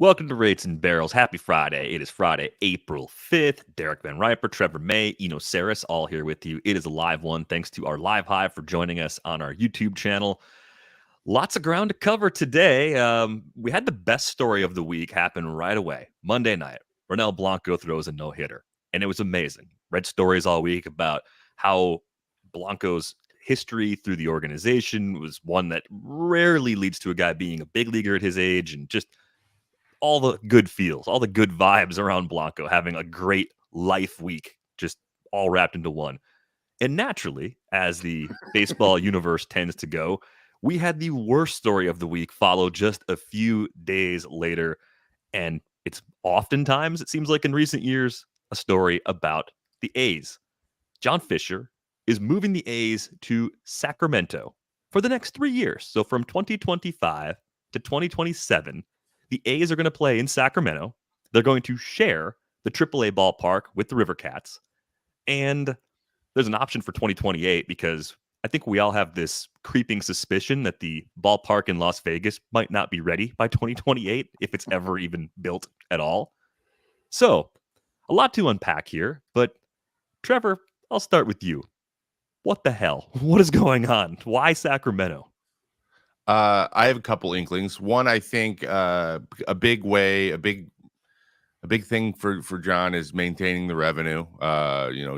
Welcome to Rates and Barrels. Happy Friday. It is Friday, April 5th. Derek Van Riper, Trevor May, Eno Saris, all here with you. It is a live one. Thanks to our Live Hive for joining us on our YouTube channel. Lots of ground to cover today. We had the best story of the week happen right away. Monday night, Ronel Blanco throws a no-hitter, and it was amazing. Read stories all week about how Blanco's history through the organization was one that rarely leads to a guy being a big leaguer at his age, and just all the good feels, all the good vibes around Blanco having a great life week, just all wrapped into one. And naturally, as the baseball universe tends to go, we had the worst story of the week follow just a few days later. And it's oftentimes, it seems like in recent years, a story about the A's. John Fisher is moving the A's to Sacramento for the next 3 years. So from 2025 to 2027, the A's are going to play in Sacramento. They're going to share the AAA ballpark with the River Cats. And there's an option for 2028 because I think we all have this creeping suspicion that the ballpark in Las Vegas might not be ready by 2028 if it's ever even built at all. So, a lot to unpack here, but Trevor, I'll start with you. What the hell? What is going on? Why Sacramento? I have a couple inklings. One, I think a big thing for John is maintaining the revenue.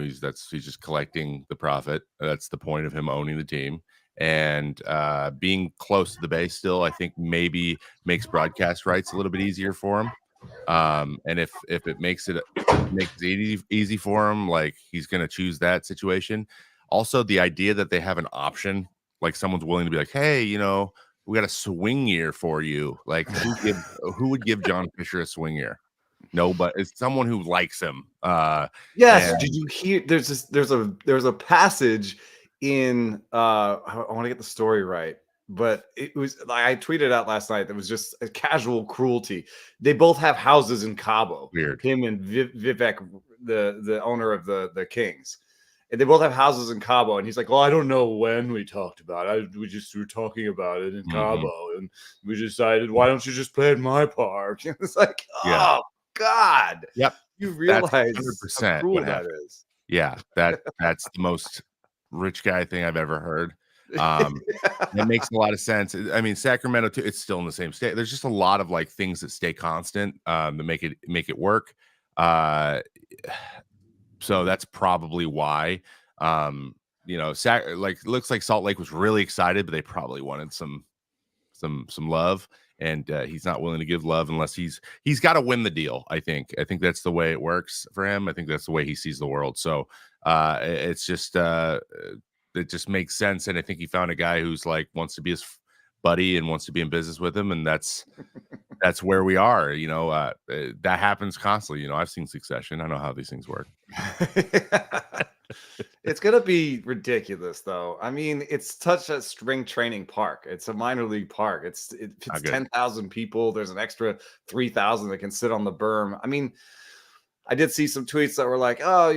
He's just collecting the profit. That's the point of him owning the team. And being close to the base still, I think maybe makes broadcast rights a little bit easier for him. And if it makes it easy for him, like he's going to choose that situation. Also, the idea that they have an option, like someone's willing to be like, hey, we got a swing year for you. Like who would give John Fisher a swing year? No, but it's someone who likes him. Yes. Did you hear? There's a passage in I want to get the story right, but it was I tweeted out last night that was just a casual cruelty. They both have houses in Cabo. Weird. Him and Vivek, the owner of the Kings. And they both have houses in Cabo, and he's like, "Well, I don't know when we talked about it. We were talking about it in Cabo, and we decided, why don't you just play at my park?" And it's like, oh God, yep. You realize 100% how cruel that is. Yeah, that's the most rich guy thing I've ever heard. It makes a lot of sense. I mean, Sacramento too, it's still in the same state. There's just a lot of like things that stay constant to make it work. So that's probably why. Looks like Salt Lake was really excited, but they probably wanted some love, and he's not willing to give love unless he's got to win the deal. I think that's the way it works for him. I think that's the way he sees the world. So it's just it just makes sense, and I think he found a guy who's like wants to be his buddy and wants to be in business with him, and that's where we are. That happens constantly. I've seen Succession. I know how these things work. It's gonna be ridiculous, though. I mean, it's such a spring training park. It's a minor league park. It's 10,000 people. There's an extra 3,000 that can sit on the berm. I mean, I did see some tweets that were like, "Oh,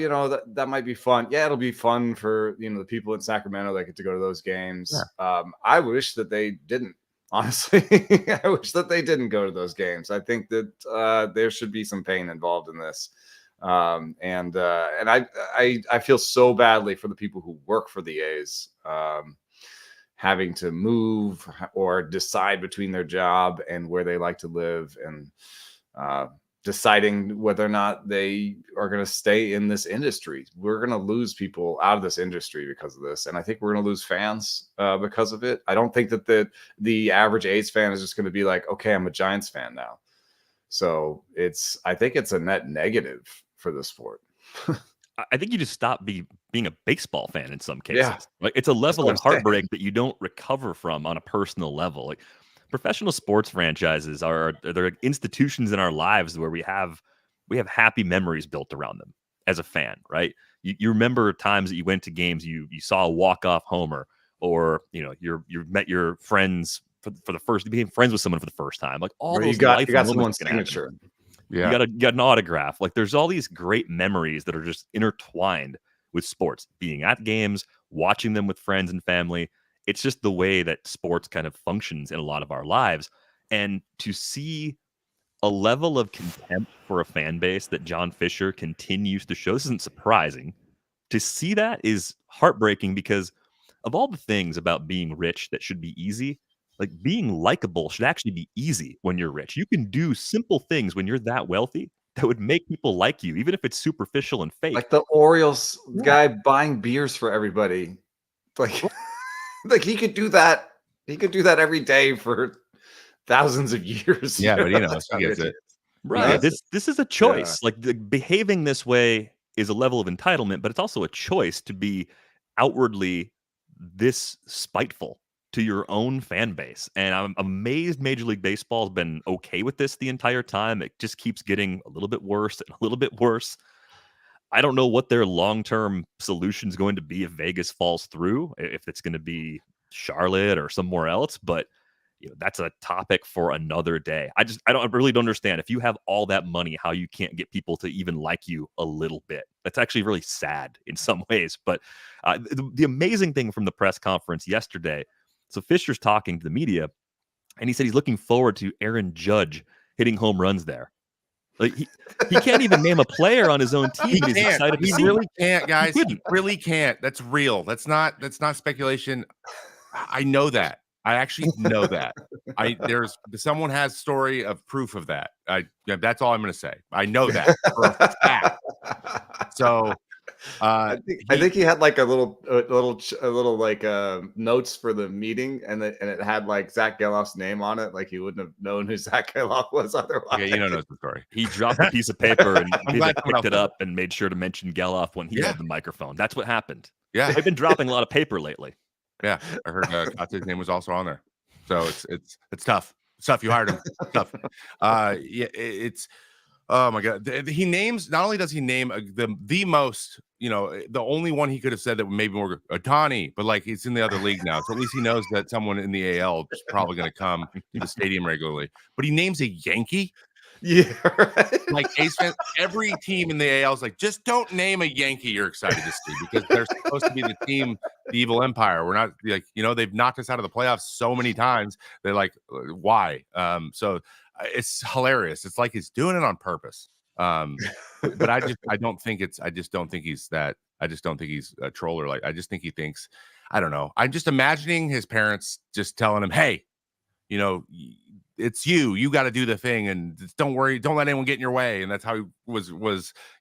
that might be fun." Yeah, it'll be fun for the people in Sacramento that get to go to those games. Yeah. I wish that they didn't. Honestly, I wish that they didn't go to those games. I think that there should be some pain involved in this. And I feel so badly for the people who work for the A's, having to move or decide between their job and where they like to live, and deciding whether or not they are going to stay in this industry. We're going to lose people out of this industry because of this, and I think we're going to lose fans because of it. I don't think that the average A's fan is just going to be like, okay, I'm a Giants fan now. So I think it's a net negative for the sport. I think you just stop being a baseball fan in some cases. Yeah. Like it's a level of heartbreak that you don't recover from on a personal level. Like professional sports franchises they're institutions in our lives where we have happy memories built around them as a fan, right? You remember times that you went to games, you saw a walk-off homer, or you met your friends for the first, you became friends with someone for the first time. Like all those you got someone's signature. Yeah. You got an autograph. Like there's all these great memories that are just intertwined with sports, being at games, watching them with friends and family. It's just the way that sports kind of functions in a lot of our lives. And to see a level of contempt for a fan base that John Fisher continues to show. This isn't surprising. To see that is heartbreaking because of all the things about being rich that should be easy, like being likable should actually be easy when you're rich. You can do simple things when you're that wealthy that would make people like you, even if it's superficial and fake. Like the Orioles guy buying beers for everybody. Like, like he could do that. He could do that every day for thousands of years. Yeah, but he knows he gets it. Right. This is a choice. Like behaving this way is a level of entitlement, but it's also a choice to be outwardly this spiteful to your own fan base. And I'm amazed Major League Baseball has been okay with this the entire time. It just keeps getting a little bit worse and a little bit worse. I don't know what their long-term solution is going to be if Vegas falls through, if it's going to be Charlotte or somewhere else, but that's a topic for another day. I really don't understand if you have all that money, how you can't get people to even like you a little bit. That's actually really sad in some ways. But the amazing thing from the press conference yesterday, so Fisher's talking to the media, and he said he's looking forward to Aaron Judge hitting home runs there. Like he can't even name a player on his own team. He's excited. He really can't, guys. He really can't. That's real. That's not speculation. I know that. I actually know that. There's someone has story of proof of that. That's all I'm going to say. I know that for a fact. So I think he had like a little like notes for the meeting, and it had like Zach Geloff's name on it. Like he wouldn't have known who Zach Geloff was otherwise. Yeah, you don't know the story. He dropped a piece of paper and people picked it up and made sure to mention Geloff when he had the microphone. That's what happened. Yeah, they've been dropping a lot of paper lately. Yeah, I heard his name was also on there. So it's tough. It's tough. You hired him. It's tough. It's oh my god. He names, not only does he name the most, the only one he could have said that maybe more Ohtani, but like he's in the other league now, so at least he knows that someone in the AL is probably going to come to the stadium regularly. But he names a Yankee. Yeah, right. Like Ace fans, every team in the AL is like, just don't name a Yankee you're excited to see, because they're supposed to be the team, the evil empire. We're not like, they've knocked us out of the playoffs so many times. They're like, why? So it's hilarious. It's like he's doing it on purpose. But I just don't think he's that. I just don't think he's a troller. Like, I just think he thinks, I don't know. I'm just imagining his parents just telling him, hey, it's you got to do the thing, and don't worry, don't let anyone get in your way. And that's how he was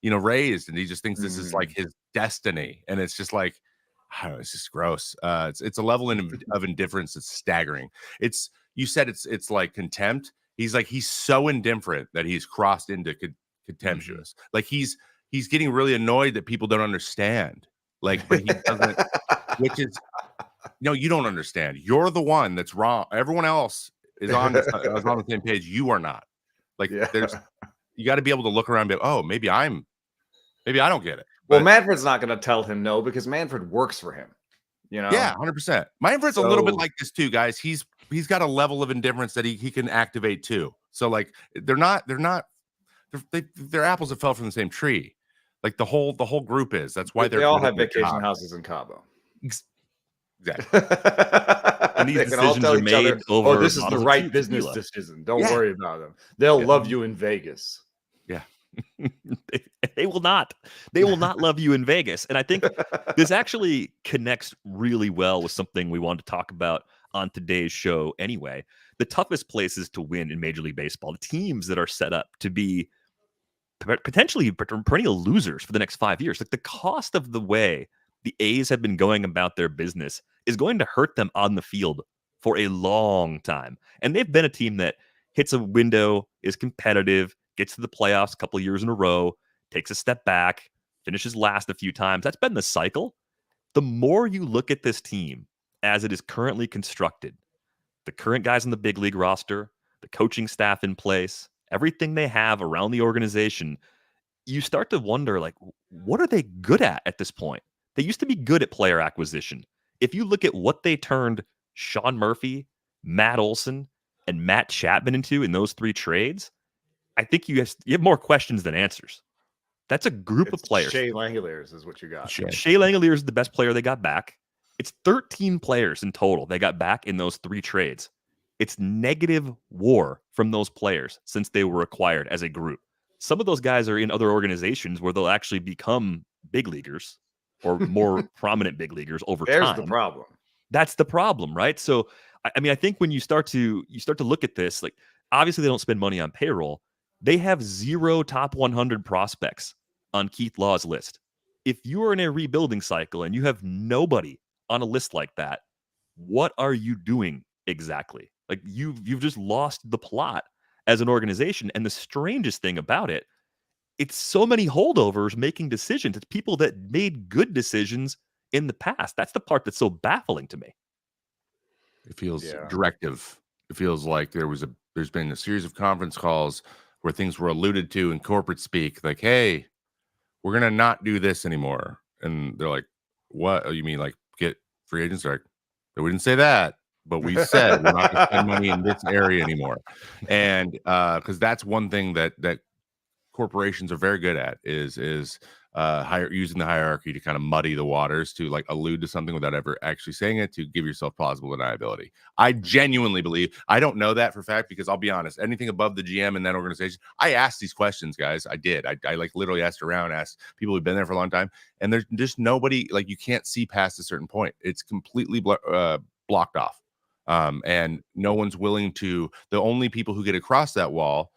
raised, and he just thinks this is like his destiny. And it's just like, I don't know, it's just gross. It's a level of indifference that's staggering. You said it's like contempt. He's so indifferent that he's crossed into contemptuous. Like he's getting really annoyed that people don't understand. Like, but he doesn't, which is, no, you don't understand. You're the one that's wrong. Everyone else is on the same page. You are not. Like, you got to be able to look around and be like, oh, maybe I don't get it. Well, Manfred's not going to tell him no, because Manfred works for him. Yeah, 100%. Manfred's a little bit like this too, guys. He's got a level of indifference that he can activate too. So like, they're apples that fell from the same tree. Like the whole group is. That's why they all have vacation houses in Cabo. Exactly. And these decisions are made over. Oh, this is the right business decision. Don't worry about them. They'll love you in Vegas. Yeah. They will not. They will not love you in Vegas. And I think this actually connects really well with something we wanted to talk about on today's show anyway. The toughest places to win in Major League Baseball, the teams that are set up to be potentially perennial losers for the next 5 years. Like, the cost of the way the A's have been going about their business is going to hurt them on the field for a long time. And they've been a team that hits a window, is competitive, gets to the playoffs a couple of years in a row, takes a step back, finishes last a few times. That's been the cycle. The more you look at this team as it is currently constructed, the current guys on the big league roster, the coaching staff in place, everything they have around the organization, you start to wonder, like, what are they good at this point? They used to be good at player acquisition. If you look at what they turned Sean Murphy, Matt Olson, and Matt Chapman into in those 3 trades, I think you have more questions than answers. That's a group of players. Shea Langoliers is what you got. Shea Langoliers is the best player they got back. It's 13 players in total they got back in those 3 trades. It's negative WAR from those players since they were acquired as a group. Some of those guys are in other organizations where they'll actually become big leaguers or more prominent big leaguers over There's time. the problem. That's the problem, right? So, I mean, I think when you start to look at this, like obviously they don't spend money on payroll. They have 0 top 100 prospects on Keith Law's list. If you are in a rebuilding cycle and you have nobody on a list like that, what are you doing exactly? Like you've just lost the plot as an organization. And the strangest thing about it, it's so many holdovers making decisions. It's people that made good decisions in the past. That's the part that's so baffling to me. It feels directive. It feels like there's been a series of conference calls where things were alluded to in corporate speak, like, hey, we're gonna not do this anymore. And they're like, what? Oh, you mean like get free agents? They're like, we didn't say that, but we said we're not gonna spend money in this area anymore. And because that's one thing that corporations are very good at is using the hierarchy to kind of muddy the waters, to like allude to something without ever actually saying it, to give yourself plausible deniability. I genuinely believe, I don't know that for a fact, because I'll be honest, anything above the GM in that organization, I asked these questions, guys. I did. I like literally asked around, asked people who've been there for a long time, and there's just nobody, like, you can't see past a certain point. It's completely blocked off. And no one's willing to, the only people who get across that wall,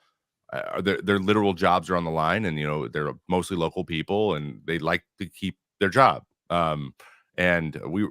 their literal jobs are on the line, and they're mostly local people, and they like to keep their job. And we,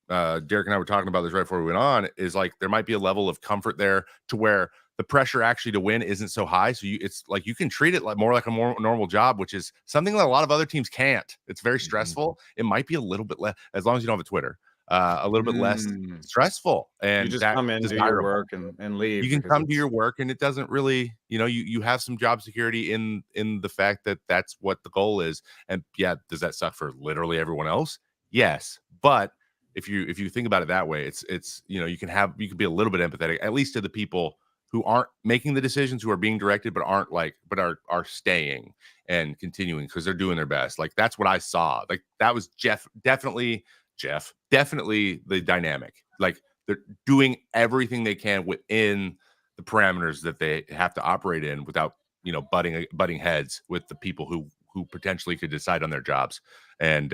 Derek and I were talking about this right before we went on. Is like there might be a level of comfort there to where the pressure actually to win isn't so high. So it's like you can treat it like more normal job, which is something that a lot of other teams can't. It's very stressful. It might be a little bit less, as long as you don't have a Twitter. A little bit less stressful, and you just come in, do your work, and leave. You can come to your work, and it doesn't really, you have some job security in the fact that that's what the goal is. And yeah, does that suck for literally everyone else? Yes, but if you think about it that way, it's you can be a little bit empathetic, at least to the people who aren't making the decisions, who are being directed, but are staying and continuing because they're doing their best. Like that's what I saw. Like that was definitely the dynamic. Like they're doing everything they can within the parameters that they have to operate in without, butting heads with the people who potentially could decide on their jobs. And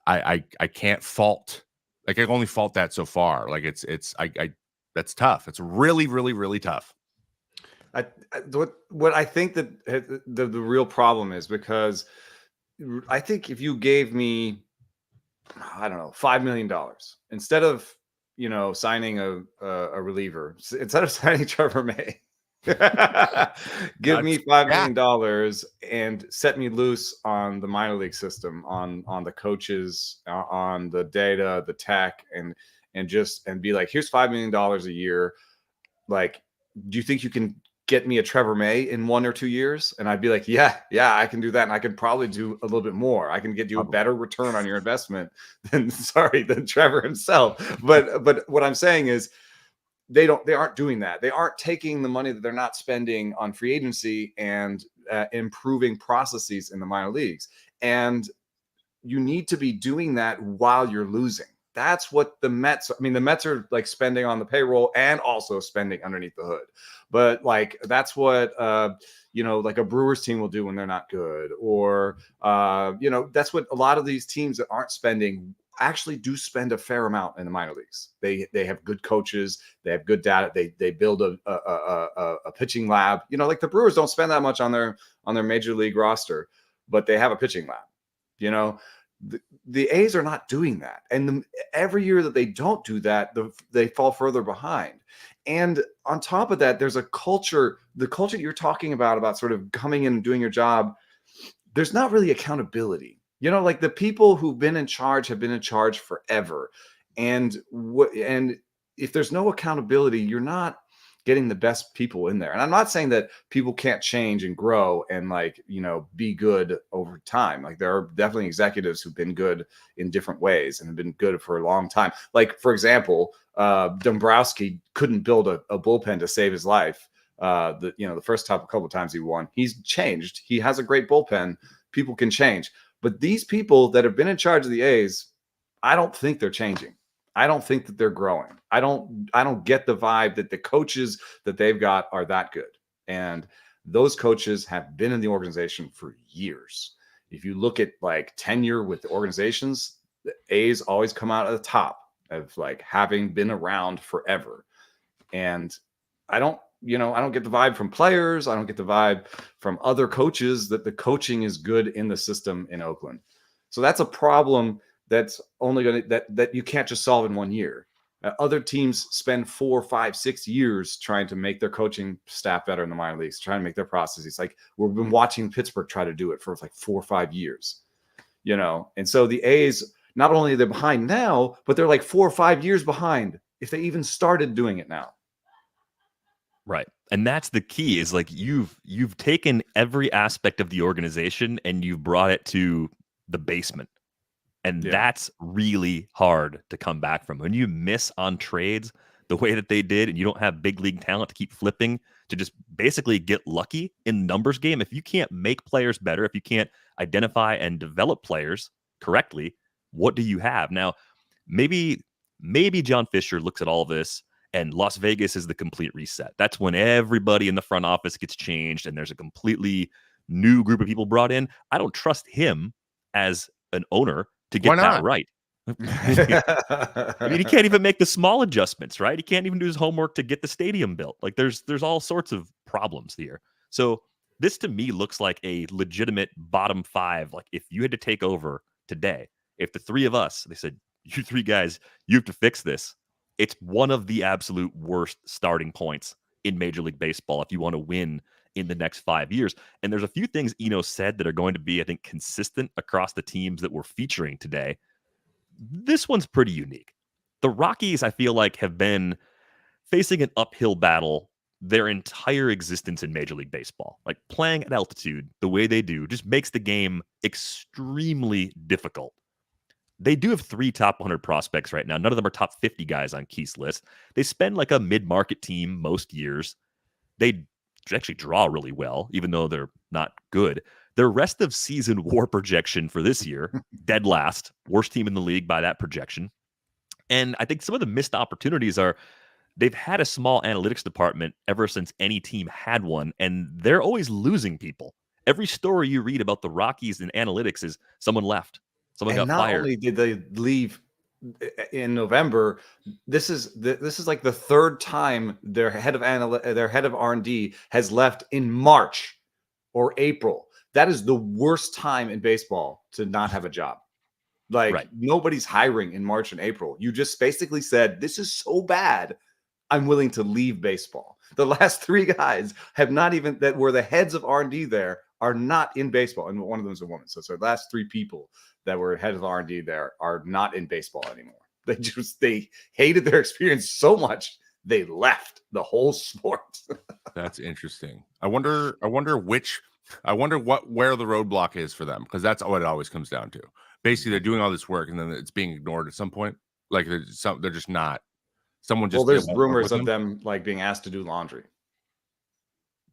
I can't fault, like I can only fault that so far. Like it's that's tough. It's really, really, really tough. What I think that the real problem is, because I think if you gave me, I don't know, $5 million instead of, signing a reliever, instead of signing Trevor May, give me $5 million and set me loose on the minor league system, on the coaches, on the data, the tech, and be like, here's $5 million a year. Like, do you think you can get me a Trevor May in 1 or 2 years? And I'd be like, yeah, I can do that. And I can probably do a little bit more. I can get you a better return on your investment than Trevor himself. But what I'm saying is they aren't doing that. They aren't taking the money that they're not spending on free agency and improving processes in the minor leagues. And you need to be doing that while you're losing. That's what the Mets are like, spending on the payroll and also spending underneath the hood. But like, that's what, like a Brewers team will do when they're not good, or, that's what a lot of these teams that aren't spending actually do spend a fair amount in the minor leagues. They have good coaches. They have good data. They build a pitching lab, like the Brewers don't spend that much on their major league roster, but they have a pitching lab, The A's are not doing that. And every year that they don't do that, they fall further behind. And on top of that, there's a culture, the culture you're talking about sort of coming in and doing your job. There's not really accountability. Like the people who've been in charge have been in charge forever. And if there's no accountability, you're not getting the best people in there. And I'm not saying that people can't change and grow and be good over time. Like there are definitely executives who've been good in different ways and have been good for a long time. Like, for example, Dombrowski couldn't build a bullpen to save his life. The first couple of times he won, he's changed. He has a great bullpen. People can change. But these people that have been in charge of the A's, I don't think they're changing. I don't think that they're growing. I don't get the vibe that the coaches that they've got are that good. And those coaches have been in the organization for years. If you look at like tenure with the organizations, the A's always come out at the top of like having been around forever. And I don't get the vibe from players. I don't get the vibe from other coaches that the coaching is good in the system in Oakland. So that's a problem that's only going to that you can't just solve in 1 year. Other teams spend 4, 5, 6 years trying to make their coaching staff better in the minor leagues, trying to make their processes. Like we've been watching Pittsburgh try to do it for like 4 or 5 years, And so the A's, not only are they behind now, but they're like 4 or 5 years behind if they even started doing it now. Right. And that's the key is like you've taken every aspect of the organization and you've brought it to the basement. And that's really hard to come back from. When you miss on trades the way that they did and you don't have big league talent to keep flipping to just basically get lucky in the numbers game, if you can't make players better, if you can't identify and develop players correctly, what do you have? Now, maybe John Fisher looks at all this and Las Vegas is the complete reset. That's when everybody in the front office gets changed and there's a completely new group of people brought in. I don't trust him as an owner to get that right. I mean, he can't even make the small adjustments, right? He can't even do his homework to get the stadium built. Like there's all sorts of problems here. So this to me looks like a legitimate bottom 5. Like if you had to take over today, if the three of us, they said, you 3 guys, you have to fix this. It's one of the absolute worst starting points in Major League Baseball if you want to win in the next 5 years. And there's a few things Eno said that are going to be, I think, consistent across the teams that we're featuring today. This one's pretty unique. The Rockies, I feel like, have been facing an uphill battle their entire existence in Major League Baseball. Like playing at altitude the way they do just makes the game extremely difficult. They do have 3 top 100 prospects right now. None of them are top 50 guys on Keith's list. They spend like a mid-market team most years. They actually draw really well, even though they're not good. Their rest of season WAR projection for this year, dead last, worst team in the league by that projection. And I think some of the missed opportunities are they've had a small analytics department ever since any team had one, and they're always losing people. Every story you read about the Rockies and analytics is someone left, someone got fired. Not only did they leave in November, this is like the 3rd time their head of R&D has left in March or April. That is the worst time in baseball to not have a job. Like nobody's hiring in March and April. You just basically said, this is so bad, I'm willing to leave baseball. The last 3 guys have not even that were the heads of R&D there are not in baseball. And one of them is a woman. So the last 3 people that were head of R&D there are not in baseball anymore. They hated their experience so much they left the whole sport. That's interesting. I wonder where the roadblock is for them, because that's what it always comes down to. Basically, they're doing all this work and then it's being ignored at some point. Like they're just not. Someone just. Well, there's rumors of them like being asked to do laundry.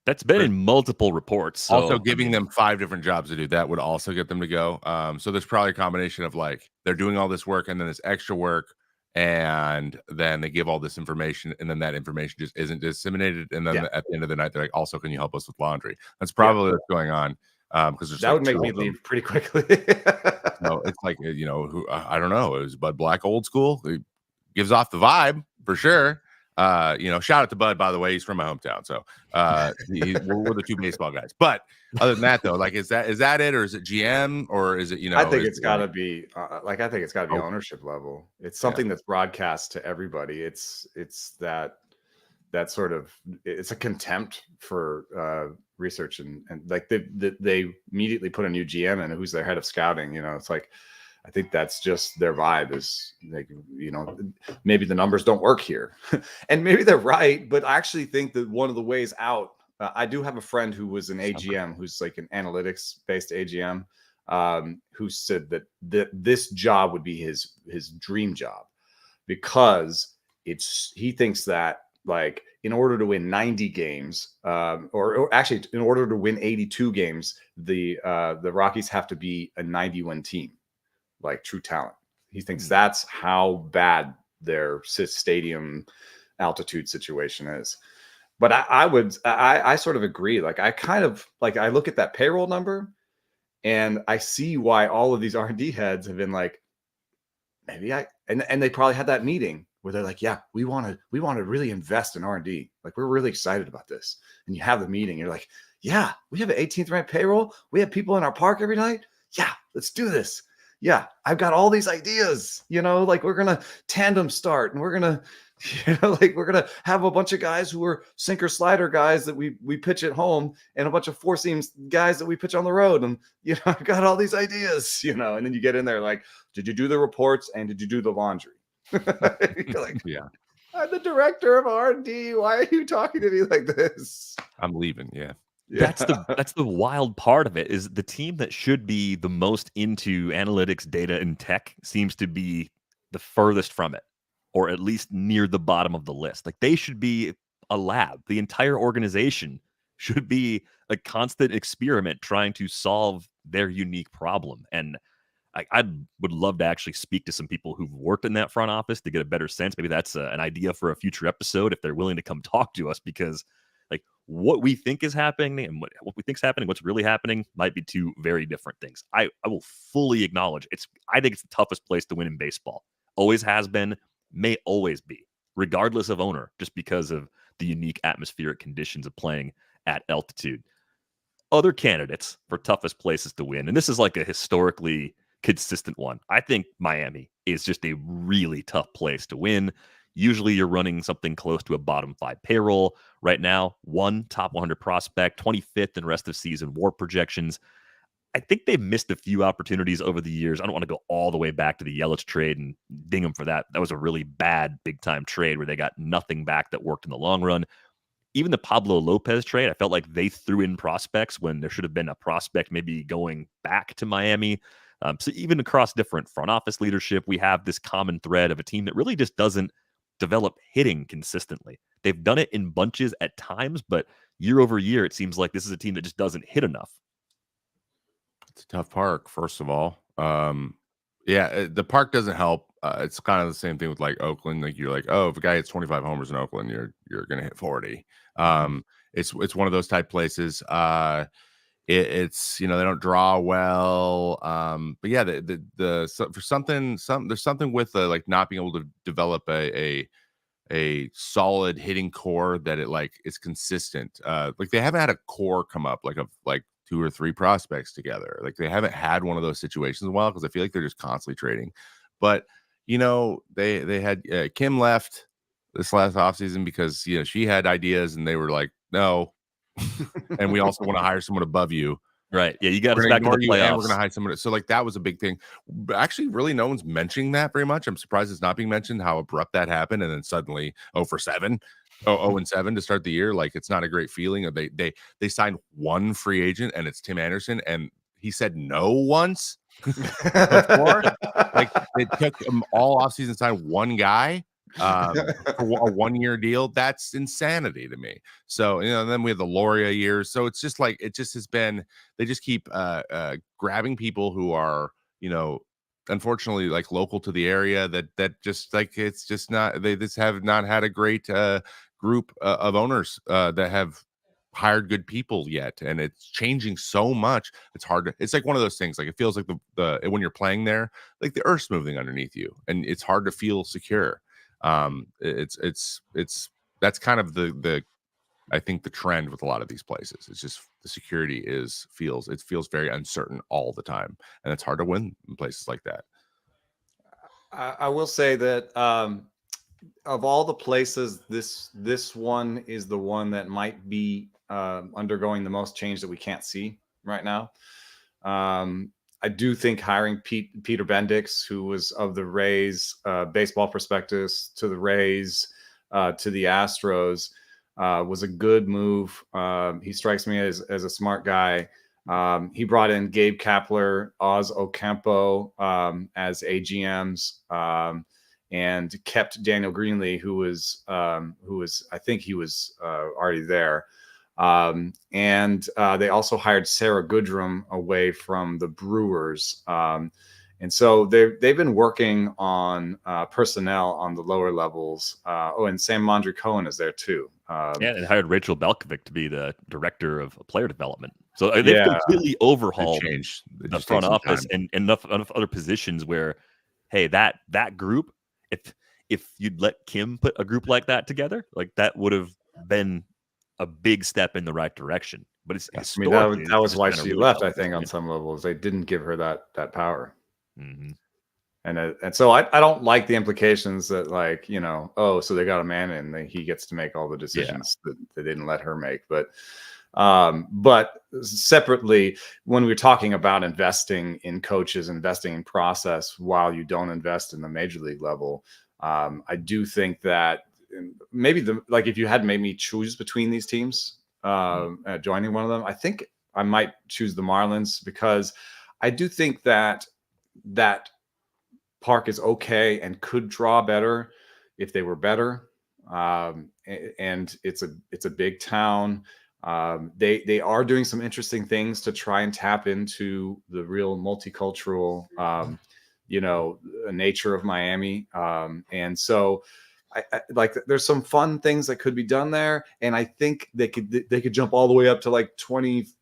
That's been in multiple reports. So, also, giving them 5 different jobs to do that would also get them to go. So there's probably a combination of like they're doing all this work and then this extra work, and then they give all this information, and then that information just isn't disseminated. And then at the end of the night, they're like, "Also, can you help us with laundry?" That's probably what's going on. Because that would make me leave pretty quickly. No, it's like who I don't know. It was Bud Black, old school. He gives off the vibe for sure. Shout out to Bud, by the way. He's from my hometown, so we're the 2 baseball guys. But other than that, though, like, is that it, or is it GM, or is it I think it's got to be ownership level. It's something that's broadcast to everybody. It's that sort of, it's a contempt for research and like they immediately put a new GM in who's their head of scouting. It's like, I think that's just their vibe is like, maybe the numbers don't work here and maybe they're right. But I actually think that one of the ways out, I do have a friend who was an AGM, who's like an analytics based AGM, who said that this job would be his dream job, because he thinks that like in order to win 90 games, or actually in order to win 82 games, the Rockies have to be a 90-win team. Like true talent. He thinks that's how bad their stadium altitude situation is. But I sort of agree. Like I kind of like I look at that payroll number and I see why all of these R&D heads have been like, maybe and they probably had that meeting where they're like, yeah, we want to really invest in R&D. Like we're really excited about this. And you have the meeting, you're like, yeah, we have an 18th ranked payroll. We have people in our park every night. Yeah, let's do this. Yeah, I've got all these ideas, like we're going to tandem start and we're going to, like we're going to have a bunch of guys who are sinker slider guys that we pitch at home and a bunch of four seams guys that we pitch on the road. And, I've got all these ideas, and then you get in there like, did you do the reports and did you do the laundry? You're like, yeah, I'm the director of R&D. Why are you talking to me like this? I'm leaving. Yeah. That's the wild part of it is the team that should be the most into analytics, data, and tech seems to be the furthest from it, or at least near the bottom of the list. Like they should be a lab. The entire organization should be a constant experiment trying to solve their unique problem. And I would love to actually speak to some people who've worked in that front office to get a better sense. Maybe that's an idea for a future episode if they're willing to come talk to us, because like what we think is happening and what we think is happening, what's really happening might be two very different things. I will fully acknowledge I think it's the toughest place to win in baseball. Always has been, may always be, regardless of owner, just because of the unique atmospheric conditions of playing at altitude. Other candidates for toughest places to win, and this is like a historically consistent one. I think Miami is just a really tough place to win. Usually you're running something close to a bottom 5 payroll. Right now, 1 top 100 prospect, 25th in rest of season WAR projections. I think they've missed a few opportunities over the years. I don't want to go all the way back to the Yelich trade and ding them for that. That was a really bad big-time trade where they got nothing back that worked in the long run. Even the Pablo Lopez trade, I felt like they threw in prospects when there should have been a prospect maybe going back to Miami. So even across different front office leadership, we have this common thread of a team that really just doesn't develop hitting consistently. They've done it in bunches at times, but year over year, it seems like this is a team that just doesn't hit enough. It's a tough park, first of all. The park doesn't help. It's kind of the same thing with like Oakland. Like you're like, oh, if a guy hits 25 homers in Oakland, you're gonna hit 40. It's one of those type places. It's they don't draw well. But yeah, there's something with like not being able to develop a solid hitting core that it like is consistent. Like they haven't had a core come up like 2 or 3 prospects together. Like they haven't had one of those situations in a while because I feel like they're just constantly trading. But they had Kim left this last offseason because she had ideas and they were like, no. And we also want to hire someone above you. Right. Yeah, you got us back to the playoffs. And we're going to hire someone. So like that was a big thing. But actually, really, no one's mentioning that very much. I'm surprised it's not being mentioned how abrupt that happened, and then suddenly 0-7 to start the year. Like it's not a great feeling. They signed one free agent, and it's Tim Anderson, and he said no once before. Like it took them all offseason to sign one guy for a 1-year deal. That's insanity to me. So then we have the Loria years. So it's just like it just has been. They just keep grabbing people who are unfortunately like local to the area that just like it's just not. They just have not had a great group of owners that have hired good people yet, and it's changing so much. It's hard to. It's like one of those things. Like it feels like the when you're playing there, like the earth's moving underneath you, and it's hard to feel secure. It's that's kind of the I think the trend with a lot of these places. It's just the security feels very uncertain all the time, and it's hard to win in places like that. I will say that of all the places, this one is the one that might be undergoing the most change that we can't see right now. I do think hiring Peter Bendix, who was of the Rays baseball prospectus to the Rays to the Astros, was a good move. He strikes me as a smart guy. He brought in Gabe Kapler, Oz Ocampo as AGMs, and kept Daniel Greenlee, who was I think he was already there. And they also hired Sarah Goodrum away from the Brewers. And so they've been working on personnel on the lower levels. And Sam Mondry Cohen is there too. And hired Rachel Belkovic to be the director of player development. So they've completely overhauled the front office and enough other positions where, hey, that group, if you'd let Kim put a group like that together, like that would have been a big step in the right direction. But it's that was why she left. I think on some levels they didn't give her that power. Mm-hmm. And so I don't like the implications that, like, so they got a man and he gets to make all the decisions that they didn't let her make. But separately, when we're talking about investing in coaches, investing in process while you don't invest in the major league level, I do think that maybe if you had made me choose between these teams, joining one of them, I think I might choose the Marlins, because I do think that park is okay and could draw better if they were better. And it's a big town. They are doing some interesting things to try and tap into the real multicultural, nature of Miami. And so I like, there's some fun things that could be done there. And I think they could jump all the way up to like 23rd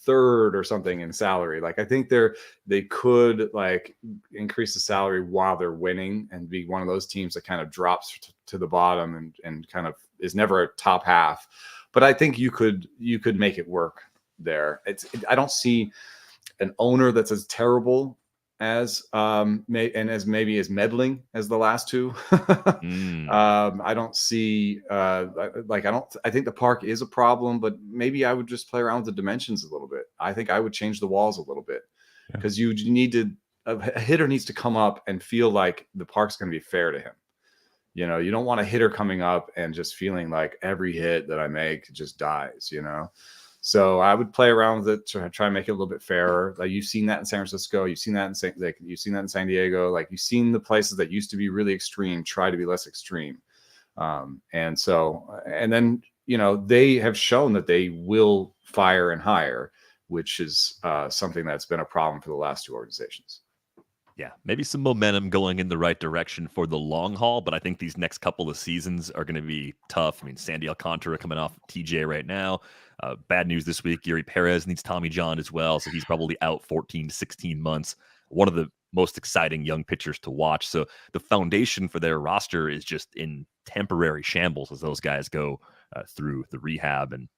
or something in salary. Like, I think they could like increase the salary while they're winning and be one of those teams that kind of drops to the bottom and kind of is never a top half. But I think you could make it work there. I don't see an owner that's as terrible as maybe as meddling as the last two. I don't see I think the park is a problem, but maybe I would just play around with the dimensions a little bit. I think I would change the walls a little bit, because you need a hitter needs to come up and feel like the park's going to be fair to him. You don't want a hitter coming up and just feeling like every hit that I make just dies, So I would play around with it to try and make it a little bit fairer. Like, you've seen that in San Francisco, you've seen that in San Diego. Like, you've seen the places that used to be really extreme try to be less extreme. And then they have shown that they will fire and hire, which is something that's been a problem for the last two organizations. Yeah, maybe some momentum going in the right direction for the long haul, but I think these next couple of seasons are going to be tough. I mean, Sandy Alcantara coming off TJ right now. Bad news this week, Yuri Perez needs Tommy John as well, so he's probably out 14 to 16 months. One of the most exciting young pitchers to watch. So the foundation for their roster is just in temporary shambles as those guys go through the rehab. And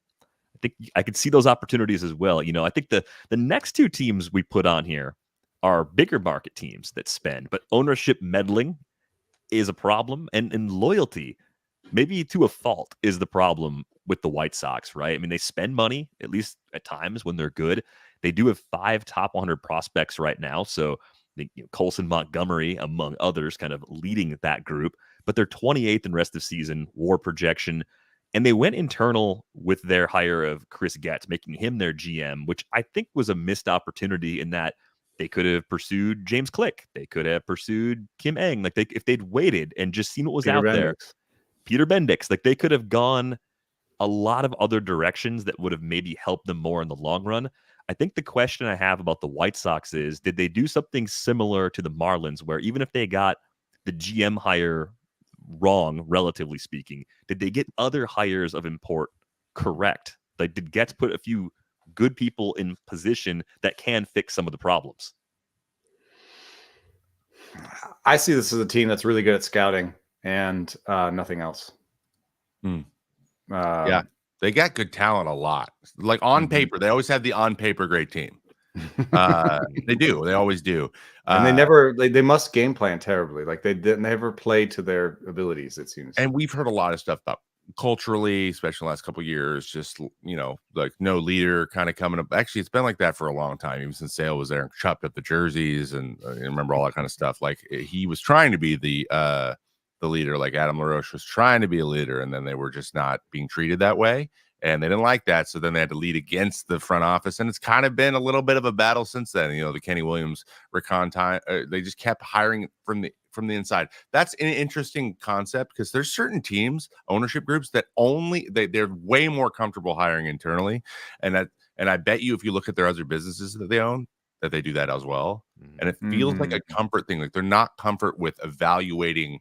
I think I could see those opportunities as well. I think the next two teams we put on here are bigger market teams that spend, but ownership meddling is a problem, and loyalty, maybe to a fault, is the problem with the White Sox, right? I mean, they spend money, at least at times when they're good. They do have 5 top 100 prospects right now, so Colson Montgomery, among others, kind of leading that group, but they're 28th in rest of season WAR projection, and they went internal with their hire of Chris Getz, making him their GM, which I think was a missed opportunity in that they could have pursued James Click. They could have pursued Kim Eng. Like, if they'd waited and just seen what was out there. Peter Bendix. Like, they could have gone a lot of other directions that would have maybe helped them more in the long run. I think the question I have about the White Sox is, did they do something similar to the Marlins, where even if they got the GM hire wrong, relatively speaking, did they get other hires of import correct? Like, did Getz put a few good people in position that can fix some of the problems? I see this as a team that's really good at scouting and nothing else. Yeah, they got good talent a lot. Like, on paper, they always have the on paper great team. They do. They always do. And they must game plan terribly. Like, they never play to their abilities, it seems. And we've heard a lot of stuff about culturally, especially in the last couple of years, just, like no leader kind of coming up. Actually, it's been like that for a long time, even since Sale was there and chopped up the jerseys and remember all that kind of stuff. Like, he was trying to be the leader, like Adam LaRoche was trying to be a leader, and then they were just not being treated that way. And they didn't like that. So then they had to lead against the front office. And it's kind of been a little bit of a battle since then. The Kenny Williams recon time, they just kept hiring from the inside. That's an interesting concept, because there's certain teams, ownership groups, that they're way more comfortable hiring internally. And I bet you, if you look at their other businesses that they own, that they do that as well. And it feels like a comfort thing. Like they're not comfort with evaluating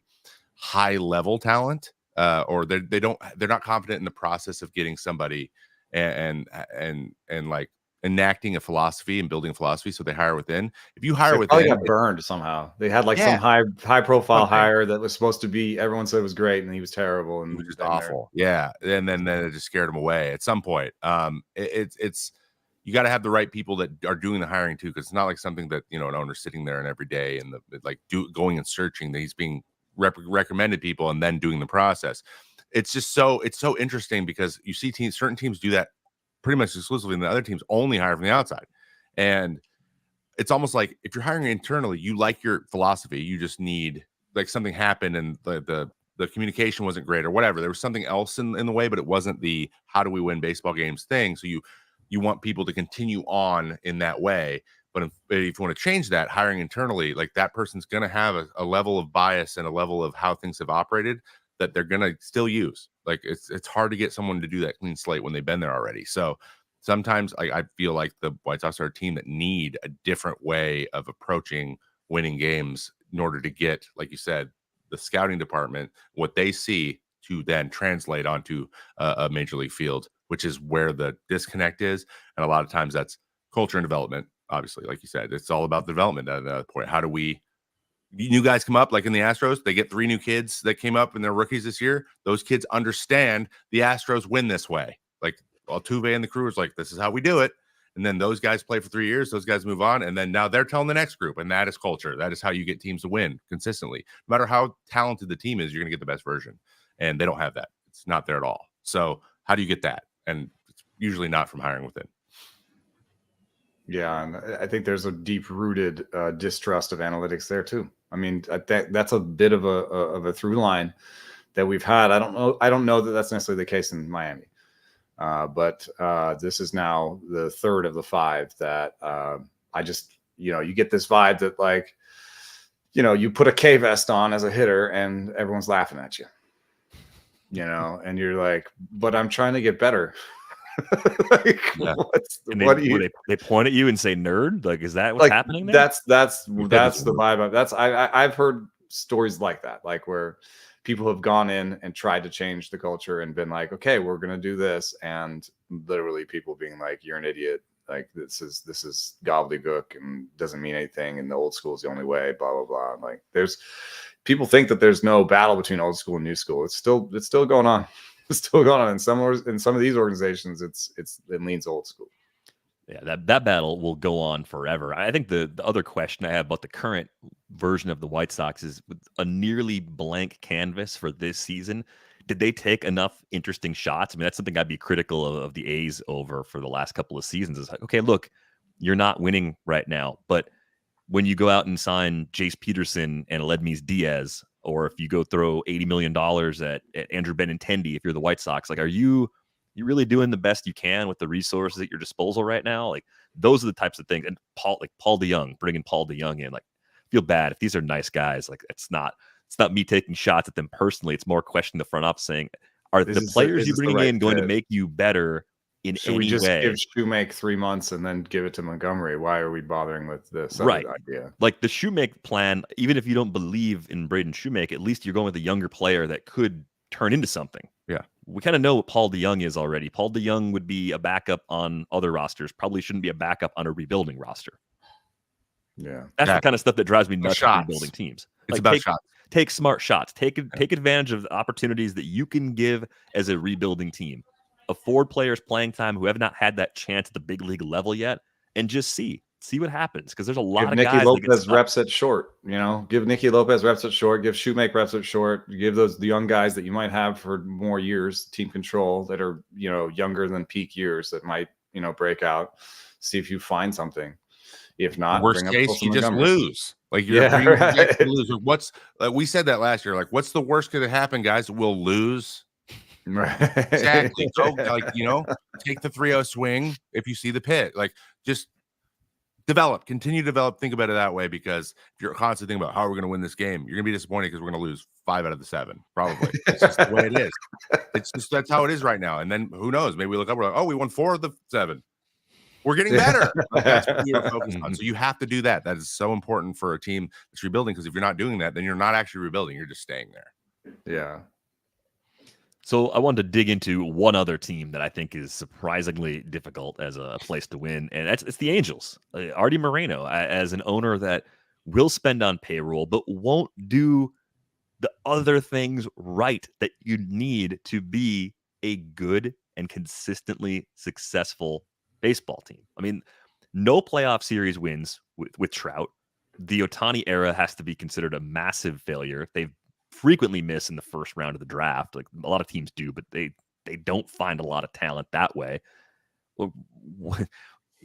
high level talent, or they're not confident in the process of getting somebody and like enacting a philosophy and building a philosophy. So they hire within. If you hire within, probably got burned somehow. They had like some high profile hire that was supposed to be, everyone said it was great, and he was terrible and he was just awful. Yeah, and then it just scared him away at some point. It's you got to have the right people that are doing the hiring too, because it's not like something that an owner's sitting there and every day and going and searching. That he's being recommended people and then doing the process. It's just it's so interesting because you see certain teams do that pretty much exclusively, and the other teams only hire from the outside. And it's almost like if you're hiring internally, you like your philosophy, you just need like something happened and the communication wasn't great or whatever. There was something else in the way, but it wasn't the how do we win baseball games thing. So you want people to continue on in that way. But if you want to change that, hiring internally, like that person's going to have a level of bias and a level of how things have operated that they're going to still use. Like it's hard to get someone to do that clean slate when they've been there already. So sometimes I feel like the White Sox are a team that need a different way of approaching winning games in order to get, like you said, the scouting department, what they see to then translate onto a major league field, which is where the disconnect is. And a lot of times that's culture and development. Obviously, like you said, it's all about the development at that point. How do new guys come up, like in the Astros, they get 3 new kids that came up and they're rookies this year. Those kids understand the Astros win this way. Like Altuve and the crew is like, this is how we do it. And then those guys play for 3 years. Those guys move on. And then now they're telling the next group. And that is culture. That is how you get teams to win consistently. No matter how talented the team is, you're going to get the best version. And they don't have that. It's not there at all. So how do you get that? And it's usually not from hiring within. Yeah, and I think there's a deep-rooted distrust of analytics there too. I mean, that's a bit of a through line that we've had. I don't know that that's necessarily the case in Miami, but this is now the third of the 5 that I just you get this vibe that like you put a K vest on as a hitter and everyone's laughing at you, and you're like, but I'm trying to get better. Like, yeah. They point at you and say nerd? Like, is that what's happening there? That's the vibe. I've heard stories like that, like where people have gone in and tried to change the culture and been like, okay, we're gonna do this, and literally people being like, you're an idiot, like this is gobbledygook and doesn't mean anything, and the old school is the only way, blah blah blah. Like people think that there's no battle between old school and new school. It's still going on. It's still going on in some of these organizations. It leans old school. Yeah, that battle will go on forever. I think the other question I have about the current version of the White Sox is, with a nearly blank canvas for this season, did they take enough interesting shots? I mean, that's something I'd be critical of the A's over for the last couple of seasons. Is like, okay, look, you're not winning right now, but when you go out and sign Jace Peterson and Aledmys Diaz, or if you go throw $80 million at Andrew Benintendi, if you're the White Sox, like, are you really doing the best you can with the resources at your disposal right now? Like, those are the types of things. And Paul DeYoung, bringing Paul DeYoung in, like, feel bad if these are nice guys. Like, it's not me taking shots at them personally. It's more questioning the front office, saying, are the players you bring in going to make you better in any way? Should we just give Shoemake 3 months and then give it to Montgomery? Why are we bothering with this idea? Like the Shoemake plan, even if you don't believe in Braden Shoemake, at least you're going with a younger player that could turn into something. Yeah. We kind of know what Paul DeYoung is already. Paul DeYoung would be a backup on other rosters. Probably shouldn't be a backup on a rebuilding roster. Yeah. That's the kind of stuff that drives me nuts with rebuilding teams. It's about shots. Take smart shots. Take advantage of the opportunities that you can give as a rebuilding team. Afford players playing time who have not had that chance at the big league level yet, and just see what happens, because there's a lot of Nicky guys. Lopez reps at short. Give Nicky Lopez reps at short. Give Shoemake reps at short. Give the young guys that you might have for more years, team control, that are younger than peak years, that might break out. See if you find something. If not, worst case, you just lose. Like lose. What's we said that last year? Like, what's the worst could happen, guys? We'll lose. Right. Exactly. So, take the 3-0 swing if you see the pit. Like, just continue to develop. Think about it that way, because if you're constantly thinking about how we're going to win this game, you're going to be disappointed because we're going to lose 5 out of the 7. Probably. It's just the way it is. It's just that's how it is right now. And then who knows? Maybe we look up, we're like, oh, we won 4 of the 7. We're getting better. That's what we were focused on. So you have to do that. That is so important for a team that's rebuilding, because if you're not doing that, then you're not actually rebuilding. You're just staying there. Yeah. So I wanted to dig into one other team that I think is surprisingly difficult as a place to win, and it's the Angels. Arte Moreno, as an owner that will spend on payroll, but won't do the other things right that you need to be a good and consistently successful baseball team. I mean, no playoff series wins with Trout. The Ohtani era has to be considered a massive failure. They've frequently miss in the first round of the draft. Like a lot of teams do, but they don't find a lot of talent that way. Well,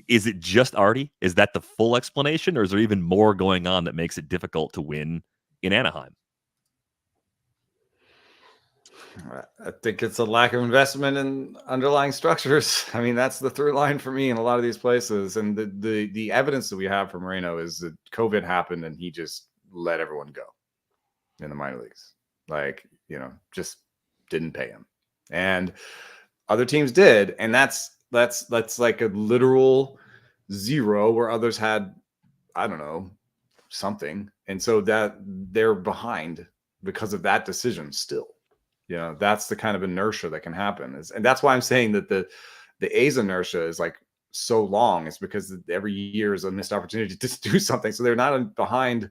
is it just Arte? Is that the full explanation, or is there even more going on that makes it difficult to win in Anaheim? I think it's a lack of investment in underlying structures. I mean, that's the through line for me in a lot of these places. And the evidence that we have from Moreno is that COVID happened and he just let everyone go in the minor leagues. Like, just didn't pay him. And other teams did. And that's like a literal zero where others had, I don't know, something. And so that they're behind because of that decision still. That's the kind of inertia that can happen. And that's why I'm saying that the A's inertia is like so long. It's because every year is a missed opportunity to do something. So they're not behind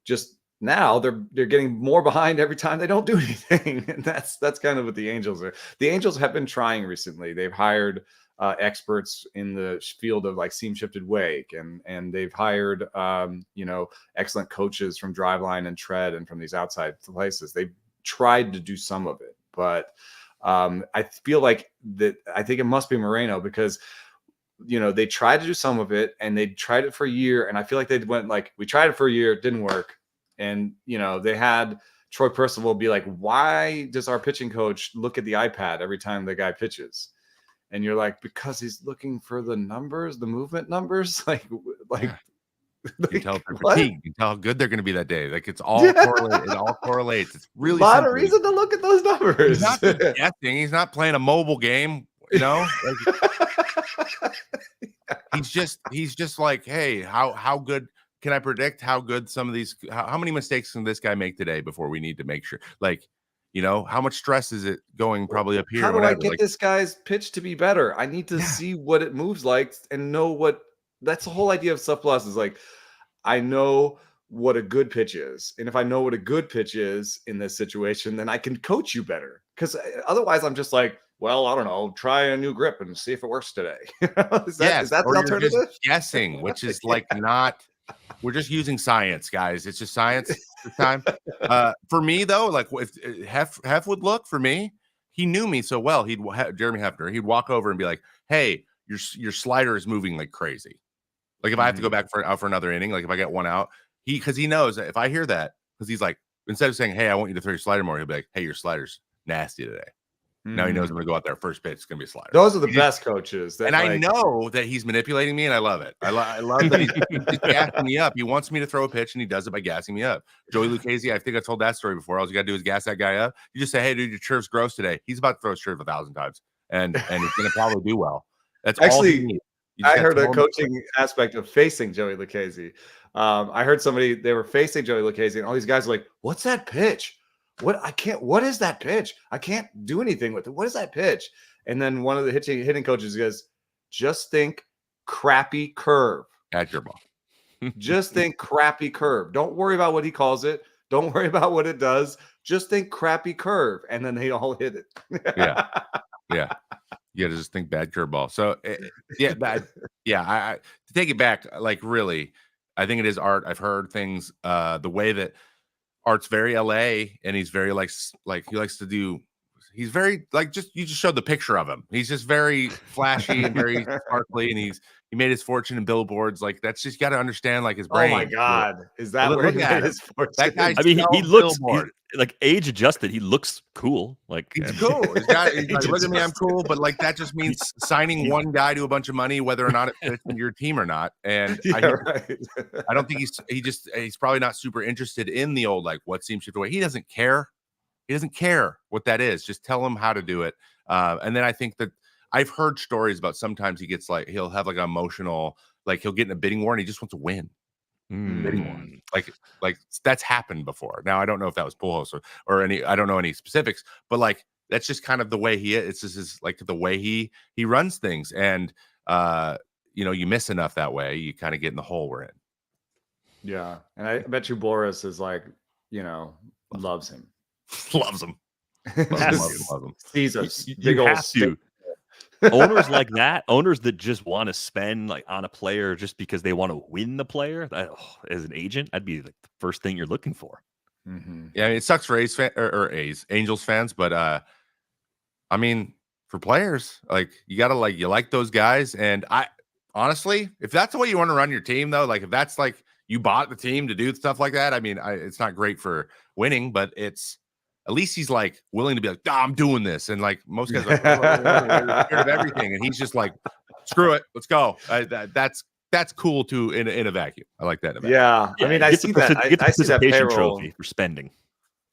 just now. They're getting more behind every time they don't do anything. And that's kind of what the Angels are. The Angels have been trying recently. They've hired experts in the field of like seam shifted wake, and they've hired excellent coaches from Driveline and Tread and from these outside places. They've tried to do some of it, but I feel like that. I think it must be Moreno, because they tried to do some of it and they tried it for a year, and I feel like they went like, we tried it for a year, it didn't work, and they had Troy Percival be like, why does our pitching coach look at the iPad every time the guy pitches? And you're like, because he's looking for the numbers, the movement numbers, like. You can tell they're fatigued. You can tell how good they're going to be that day. Like, it's all correlated. It all correlates. It's really a lot of reason to look at those numbers. He's not guessing. He's not playing a mobile game. Like, he's just like, hey, how good can I predict how good some of these? How many mistakes can this guy make today before we need to make sure? Like, how much stress is it going probably up here? How do I get this guy's pitch to be better? I need to see what it moves like and know what. That's the whole idea of Stuff Plus, is like, I know what a good pitch is. And if I know what a good pitch is in this situation, then I can coach you better. Because otherwise I'm just like, well, I don't know, try a new grip and see if it works today. Is that the alternative? Just guessing, which is like not, we're just using science, guys. It's just science this time. For me, though, like if Hef would look for me, he knew me so well. Jeremy Hefner, he'd walk over and be like, hey, your slider is moving like crazy. Like if I have to go back out for another inning, like if I get one out, because he knows that if I hear that, because he's like, instead of saying, hey, I want you to throw your slider more, he'll be like, hey, your slider's nasty today. Now he knows I'm going to go out there first pitch. It's going to be a slider. Those are the best coaches. And I know that he's manipulating me, and I love it. I love that he's gassing me up. He wants me to throw a pitch, and he does it by gassing me up. Joey Lucchese, I think I told that story before. All you got to do is gas that guy up. You just say, hey, dude, your curve's gross today. He's about to throw his curve 1,000 times, and he's going to probably do well. That's actually all he needs. I heard a coaching aspect of facing Joey Lucchese. I heard they were facing Joey Lucchese, and all these guys were like, what's that pitch? What is that pitch? I can't do anything with it. What is that pitch? And then one of the hitting coaches goes, just think crappy curve. At your ball. Just think crappy curve. Don't worry about what he calls it. Don't worry about what it does. Just think crappy curve. And then they all hit it. Yeah. Yeah. You got to just think bad curveball. So I to take it back, like really, I think it is Art. I've heard things the way that Art's very LA, and he's very like he likes to do. He's very like you just showed the picture of him. He's just very flashy and very sparkly, and he made his fortune in billboards. Like that's just got to understand like his brain. Oh my God, is that where he made his fortune? That guy. I mean, he looks like age adjusted. He looks cool. Like he's cool. He's like, look at me, I'm cool. But like that just means signing one guy to a bunch of money, whether or not it fits in your team or not. And I don't think he's probably not super interested in the old like what seems shift away. He doesn't care. He doesn't care what that is. Just tell him how to do it. And then I think that I've heard stories about sometimes he gets like he'll have like an emotional, like he'll get in a bidding war and he just wants to win. Bidding war. Like that's happened before. Now I don't know if that was Pujols or any. I don't know any specifics, but like that's just kind of the way he is. It's just like the way he runs things, and you miss enough that way, you kind of get in the hole we're in. Yeah, and I bet you Boris is like, loves him. Loves him. Love him. Sees us. You have to. Owners like that, owners that just want to spend like on a player just because they want to win the player. As an agent, that'd be like the first thing you're looking for. Mm-hmm. Yeah, I mean, it sucks for Angels fans, but I mean, for players, like you gotta you like those guys. And I honestly, if that's the way you want to run your team, though, like if that's like you bought the team to do stuff like that, I mean, it's not great for winning, but it's. At least he's like willing to be like, I'm doing this. And like most guys are like, scared of everything. And he's just like, screw it. Let's go. That's cool too in a vacuum. I like that. Yeah. I mean, I see that. I see that payroll trophy for spending.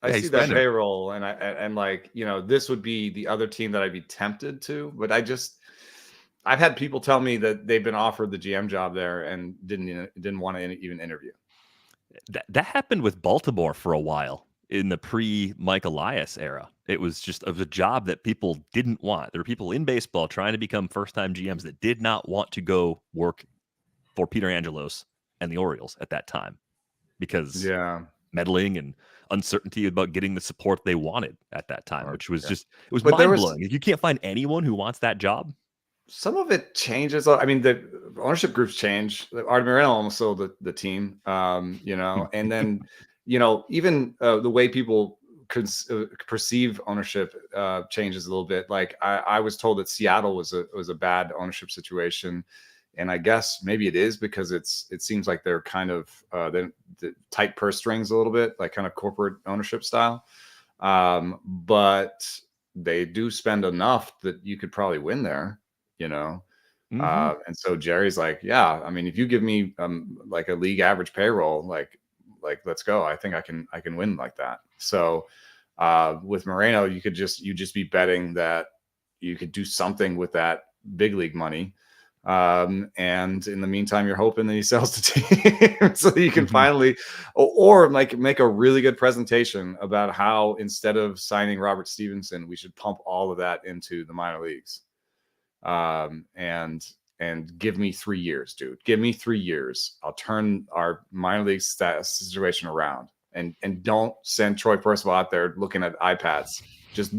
I see that payroll and like, this would be the other team that I'd be tempted to, but I've had people tell me that they've been offered the GM job there and didn't want to even interview. That happened with Baltimore for a while. In the pre-Mike Elias era, it was a job that people didn't want. There were people in baseball trying to become first-time GMs that did not want to go work for Peter Angelos and the Orioles at that time because meddling and uncertainty about getting the support they wanted at that time, which was it was mind-blowing. You can't find anyone who wants that job. Some of it changes. I mean, the ownership groups change. Arte Moreno almost sold the team, and then. Even the way people perceive ownership changes a little bit. Like I was told that Seattle was a bad ownership situation, and I guess maybe it is because it seems like they're kind of the tight purse strings a little bit, like kind of corporate ownership style. But they do spend enough that you could probably win there, Mm-hmm. And so Jerry's like, yeah, I mean, if you give me like a league average payroll, like let's go. I think I can win like that. So with Moreno, you'd just be betting that you could do something with that big league money. And in the meantime, you're hoping that he sells the team so that you can finally, or like make a really good presentation about how instead of signing Robert Stevenson, we should pump all of that into the minor leagues. And give me 3 years, dude. Give me 3 years. I'll turn our minor league situation around. And don't send Troy Percival out there looking at iPads. Just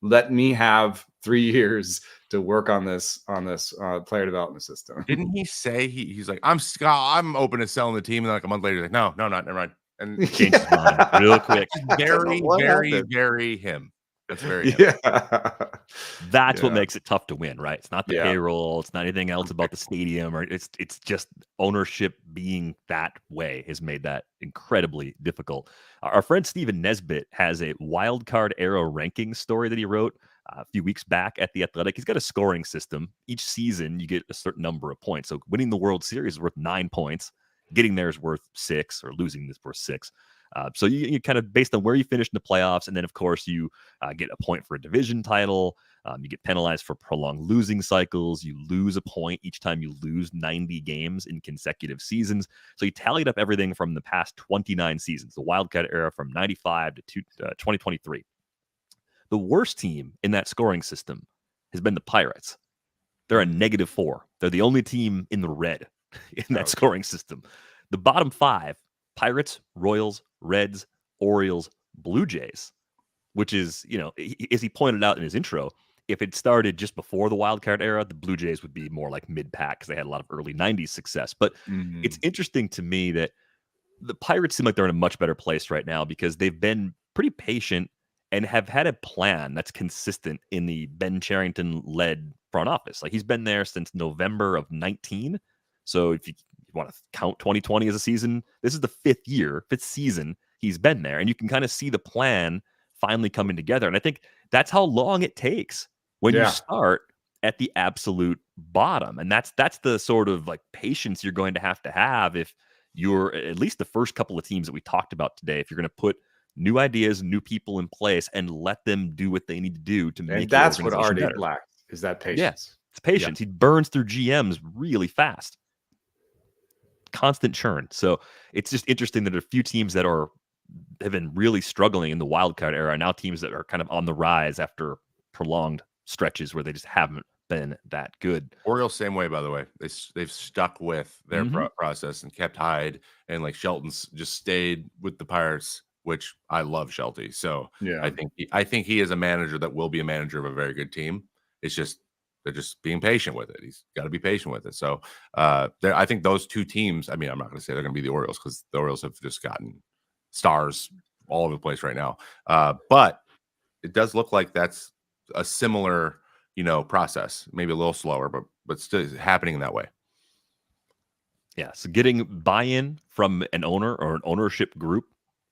let me have 3 years to work on this player development system. Didn't he say he's like, I'm open to selling the team, and then like a month later, he's like, no, never mind. And changed his mind real quick. Very him. That's very That's what makes it tough to win, right? It's not the payroll, it's not anything else about the stadium, or it's just ownership being that way has made that incredibly difficult. Our friend Steven Nesbitt has a wild card era rankings story that he wrote a few weeks back at The Athletic. He's got a scoring system. Each season you get a certain number of points. So winning the World Series is worth 9 points. Getting there is worth 6, or losing is worth 6. So you kind of based on where you finish in the playoffs, and then of course you get a point for a division title. You get penalized for prolonged losing cycles. You lose a point each time you lose 90 games in consecutive seasons. So you tallied up everything from the past 29 seasons, the wildcat era from 95 to 2023. The worst team in that scoring system has been the Pirates. They're a -4. They're the only team in the red in that scoring system. The bottom 5, Pirates, Royals, Reds, Orioles, Blue Jays, which is, as he pointed out in his intro, if it started just before the wildcard era, the Blue Jays would be more like mid-pack because they had a lot of early 90s success. But it's interesting to me that the Pirates seem like they're in a much better place right now because they've been pretty patient and have had a plan that's consistent in the Ben Cherington-led front office. Like he's been there since November of 19. So if you want to count 2020 as a season, this is the 5th season he's been there, and you can kind of see the plan finally coming together. And I think that's how long it takes when you start at the absolute bottom, and that's the sort of like patience you're going to have if you're at least the first couple of teams that we talked about today. If you're going to put new ideas, new people in place, and let them do what they need to do to make. And that's what Arte lacked. is that patience. Yeah, it's patience. He burns through GMs really fast. Constant churn. So it's just interesting that a few teams that have been really struggling in the wild card era, now teams that are kind of on the rise after prolonged stretches where they just haven't been that good. Orioles same way, by the way. They've stuck with their process and kept Hyde, and like Shelton's just stayed with the Pirates, which I love Shelty. So yeah, I think he is a manager that will be a manager of a very good team. It's just they're just being patient with it. He's got to be patient with it. So I think those two teams, I mean, I'm not going to say they're going to be the Orioles because the Orioles have just gotten stars all over the place right now. But it does look like that's a similar, process, maybe a little slower, but still happening in that way. Yeah. So getting buy-in from an owner or an ownership group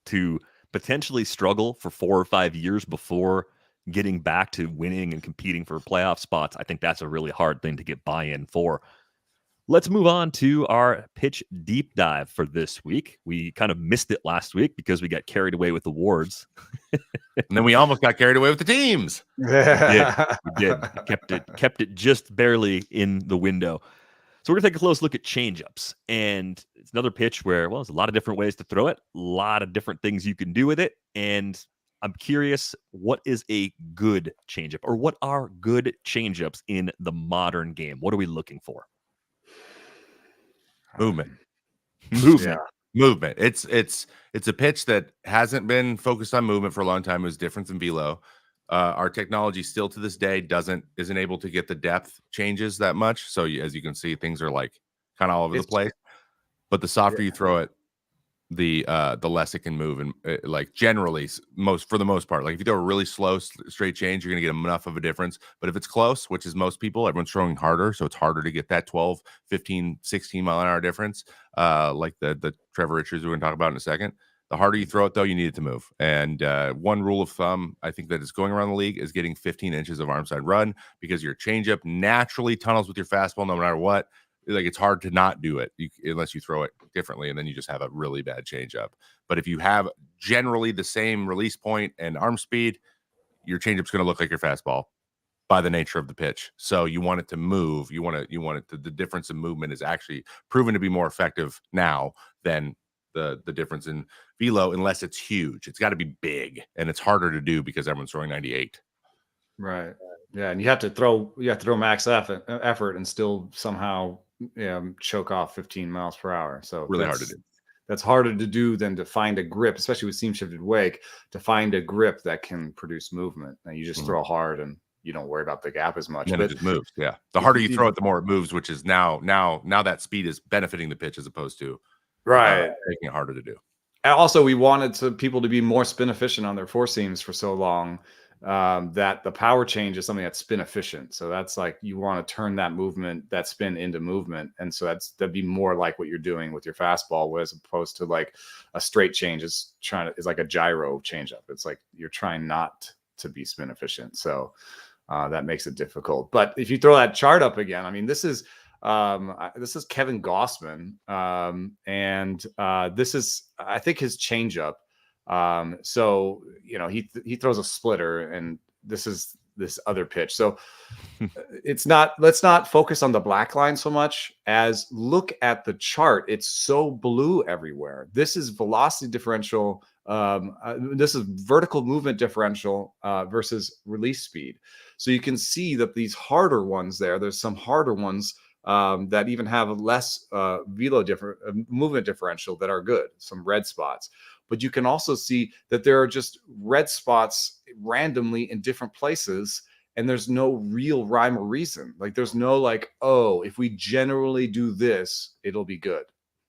to potentially struggle for 4 or 5 years before getting back to winning and competing for playoff spots, I think that's a really hard thing to get buy-in for. Let's move on to our pitch deep dive for this week. We kind of missed it last week because we got carried away with awards. And then we almost got carried away with the teams. We did. Kept it just barely in the window. So we're going to take a close look at changeups. And it's another pitch where, well, there's a lot of different ways to throw it, a lot of different things you can do with it. And I'm curious, what is a good changeup, or what are good changeups in the modern game? What are we looking for? Movement. Yeah. Movement. It's a pitch that hasn't been focused on movement for a long time. It was different than velo. Our technology still to this day isn't able to get the depth changes that much. So as you can see, things are like kind of all over the place. But the softer you throw it, the less it can move, and like generally for the most part, like if you throw a really slow straight change, you're gonna get enough of a difference. But if it's close, which is most people, everyone's throwing harder, so it's harder to get that 12, 15, 16 mile an hour difference, like the Trevor Richards we're gonna talk about in a second. The harder you throw it, though, you need it to move. And one rule of thumb I think that is going around the league is getting 15 inches of arm side run, because your changeup naturally tunnels with your fastball no matter what. Like it's hard to not do it unless you throw it differently, and then you just have a really bad changeup. But if you have generally the same release point and arm speed, your changeup's going to look like your fastball by the nature of the pitch. So you want it to move. You want it to, the difference in movement is actually proven to be more effective now than the difference in velo, unless it's huge. It's got to be big, and it's harder to do because everyone's throwing 98. Right. Yeah, and you have to throw max effort and still somehow choke off 15 miles per hour. So really hard to do. That's harder to do than to find a grip, especially with seam shifted wake, to find a grip that can produce movement. And you just throw hard and you don't worry about the gap as much. And it just moves. Yeah. The harder you throw it, the more it moves, which is now that speed is benefiting the pitch as opposed to making it harder to do. And also, we wanted people to be more spin efficient on their four seams for so long. That the power change is something that's spin efficient. So that's like, you want to turn that spin into movement. And so that'd be more like what you're doing with your fastball, as opposed to like a straight change is like a gyro changeup. It's like you're trying not to be spin efficient. So that makes it difficult. But if you throw that chart up again, I mean, this is Kevin Gossman. And this is, I think, his changeup. So he throws a splitter, and this is this other pitch. So let's not focus on the black line so much as look at the chart. It's so blue everywhere. This is velocity differential. This is vertical movement differential versus release speed. So you can see that these harder ones there's some harder ones that even have less movement differential that are good, some red spots. But you can also see that there are just red spots randomly in different places, and there's no real rhyme or reason. Like there's no like, oh, if we generally do this, it'll be good.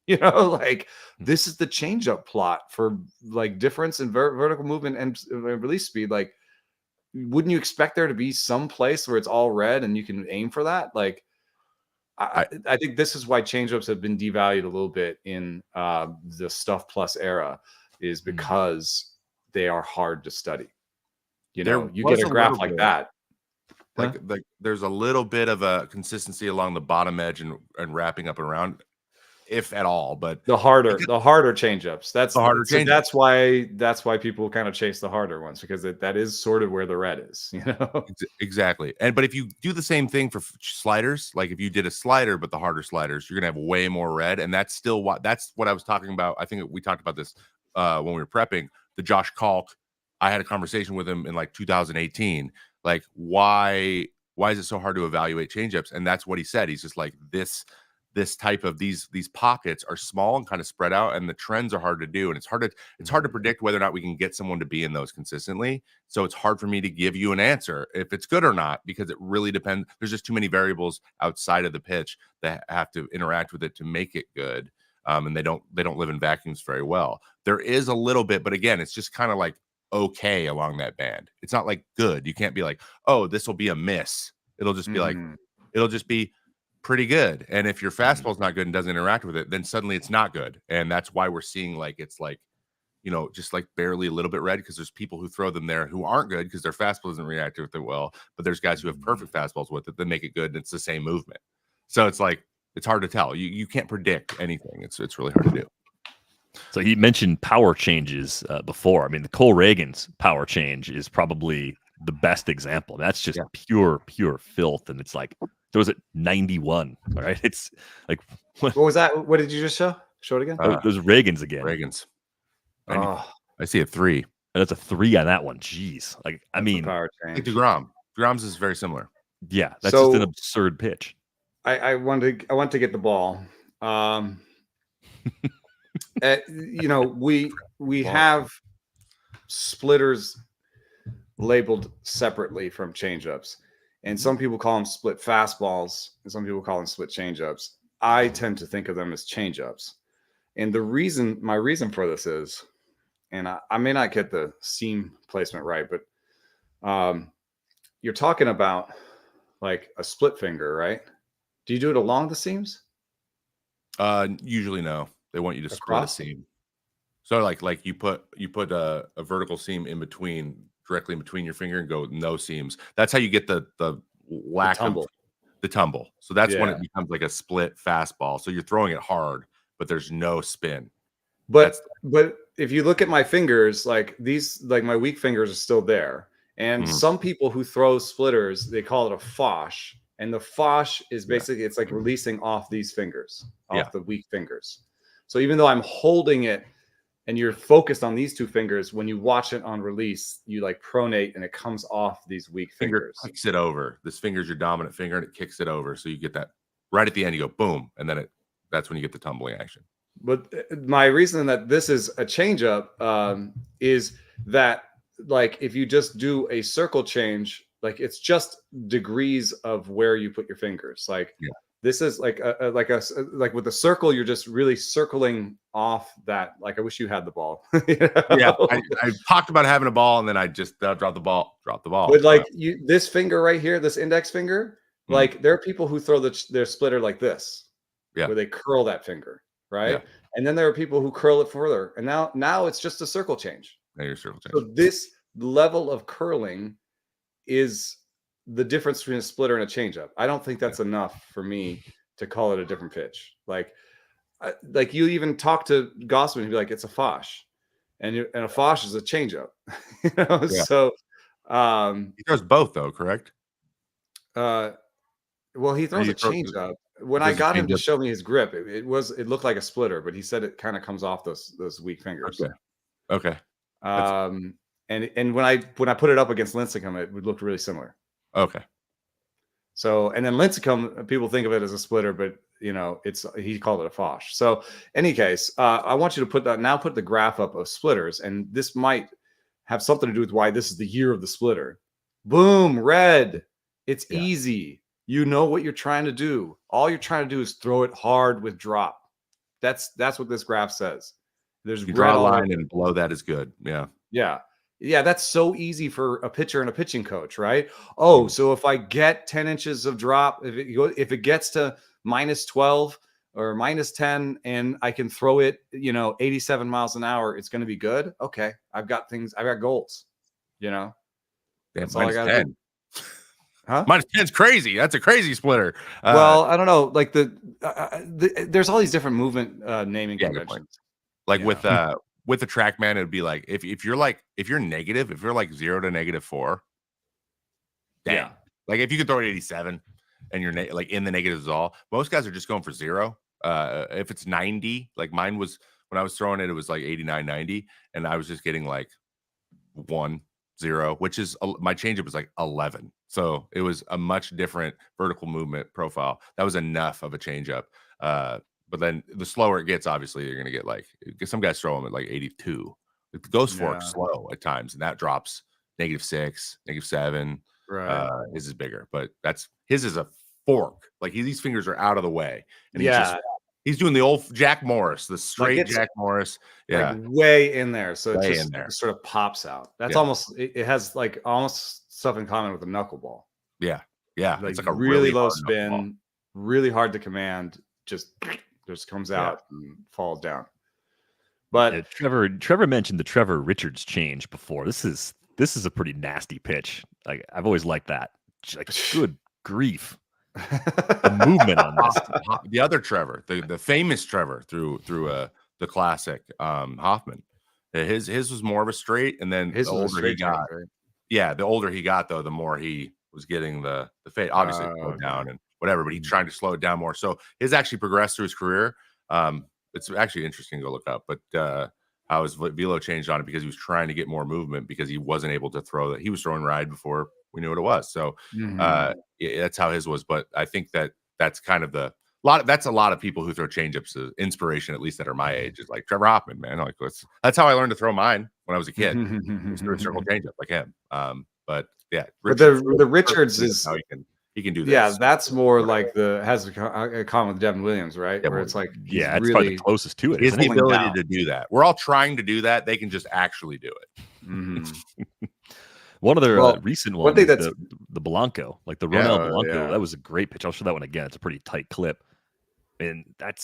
Like this is the changeup plot for like difference in vertical movement and release speed. Like, wouldn't you expect there to be some place where it's all red and you can aim for that? Like, I think this is why changeups have been devalued a little bit in the Stuff Plus era, is because they are hard to study. You get a graph like that. Like there's a little bit of a consistency along the bottom edge and wrapping up and around. if at all. But the harder changeups. That's the harder so changeups. that's why people kind of chase the harder ones, because that is sort of where the red is, you know. Exactly. But if you do the same thing for sliders, like if you did a slider but the harder sliders, you're gonna have way more red. And that's what I was talking about. I think we talked about this when we were prepping. The Josh Kalk, I had a conversation with him in like 2018. Like, why is it so hard to evaluate changeups? And that's what he said. He's just like, this type of these pockets are small and kind of spread out, and the trends are hard to do, and it's hard to predict whether or not we can get someone to be in those consistently. So it's hard for me to give you an answer if it's good or not, because it really depends. There's just too many variables outside of the pitch that have to interact with it to make it good. And they don't live in vacuums very well. There is a little bit, but again, it's just kind of like okay along that band. It's not like good. You can't be like, oh, this will be a miss. It'll just be like, it'll just be pretty good. And if your fastball's not good and doesn't interact with it, then suddenly it's not good. And that's why we're seeing like, it's like, you know, just like barely a little bit red, because there's people who throw them there who aren't good because their fastball doesn't react with it well. But there's guys who have perfect fastballs with it that make it good, and it's the same movement. So it's like, it's hard to tell. You can't predict anything. It's really hard to do. So he mentioned power changes before. I mean, the Cole Reagan's power change is probably the best example. That's just pure filth. And it's like, there was at 91. All right. It's like, what was that? What did you just show? Show it again. Those Reagan's again. Reagan's. I see a 3. And that's a 3 on that one. Jeez. Like, I mean, power change. Like DeGrom's is very similar. Yeah. That's just an absurd pitch. I want to get the ball. You know, we have splitters labeled separately from changeups, and some people call them split fastballs, and some people call them split changeups. I tend to think of them as changeups, and my reason for this is, and I may not get the seam placement right, but you're talking about like a split finger, right? Do you do it along the seams? Usually no. They want you to split a seam. So like you put a vertical seam in between, directly in between your finger, and go no seams. That's how you get the lack of the tumble. So that's when it becomes like a split fastball. So you're throwing it hard, but there's no spin. But if you look at my fingers, like these, like my weak fingers are still there. And some people who throw splitters, they call it a fosh. And the fosh is basically, it's like releasing off these fingers, off the weak fingers. So even though I'm holding it and you're focused on these two fingers, when you watch it on release, you like pronate and it comes off these weak fingers. Kicks it over. This finger's your dominant finger, and it kicks it over. So you get that right at the end, you go boom. And then that's when you get the tumbling action. But my reason that this is a changeup is that, like, if you just do a circle change, like it's just degrees of where you put your fingers. Like this is like like with a circle, you're just really circling off that. Like, I wish you had the ball. You know? Yeah, I talked about having a ball, and then I just dropped the ball. But like this finger right here, this index finger, like there are people who throw their splitter like this, where they curl that finger, right? And then there are people who curl it further, and now it's just a circle change. Now your circle change. So this level of curling is the difference between a splitter and a changeup. I don't think that's enough for me to call it a different pitch. Like you even talk to Gossman, he'd be like, it's a fosh, and a fosh is a changeup. You know, so he throws both though, correct? Well, he throws a changeup. When I got him to show me his grip, it looked like a splitter, but he said it kind of comes off those weak fingers. Okay. And when I put it up against Lincecum, it would look really similar. Okay. So, and then Lincecum, people think of it as a splitter, but you know, he called it a fosh. So, any case, I want you to put the graph up of splitters, and this might have something to do with why this is the year of the splitter. Boom, red. It's easy. You know what you're trying to do. All you're trying to do is throw it hard with drop. That's what this graph says. There's you draw a line and below that is good. Yeah, that's so easy for a pitcher and a pitching coach, right? Oh, so if I get 10 inches of drop, if it gets to minus 12 or minus 10 and I can throw it, 87 miles an hour, it's going to be good. Okay, I've got goals, That's all I got to do. Huh? -10's crazy. That's a crazy splitter. Well, I don't know. Like there's all these different movement naming Yeah, good point. conventions. Like You with the TrackMan, it'd be like if you're negative, if you're like 0 to -4, dang. Yeah. Like if you could throw it 87 and you're like in the negatives all, most guys are just going for 0. If it's 90, like mine was when I was throwing it, it was like 89, 90, and I was just getting like 1, 0, which is my changeup was like 11. So it was a much different vertical movement profile. That was enough of a changeup. But then the slower it gets, obviously, you're going to get like some guys throw them at like 82. It goes fork slow at times, and that drops -6, -7. Right. His is bigger, but his is a fork. Like these fingers are out of the way, and he's doing the old Jack Morris, the straight Jack Morris. Yeah, like way in there. So way it just in there. sort of pops out. That's almost it has like almost stuff in common with a knuckleball. Yeah. Like It's like a really low hard spin, knuckleball. really hard to command, just comes out and falls down. But Trevor mentioned the Trevor Richards change before. This is a pretty nasty pitch. Like I've always liked that. Like good grief. The movement on this. The other Trevor, the famous Trevor through the classic Hoffman. His was more of a straight, and then the older he got, the older he got though, the more he was getting the fade. Obviously, slowed down and whatever, but he's trying to slow it down more. So his actually progressed through his career. It's actually interesting to look up, but how his velo changed on it because he was trying to get more movement because he wasn't able to throw that. He was throwing ride before we knew what it was. So that's how his was. But I think that's kind of that's a lot of people who throw changeups inspiration, at least that are my age, is like Trevor Hoffman, man. Like that's how I learned to throw mine when I was a kid. Through a circle changeup like him. But yeah, the Richards is how he can do this. Yeah, that's more like has a common with Devin Williams, right? Devin Where it's like it's probably the closest to it. He has the ability to do that. We're all trying to do that. They can just actually do it. One of their recent ones, that's the Blanco, like the Ronel Blanco. That was a great pitch. I'll show that one again. It's a pretty tight clip, and that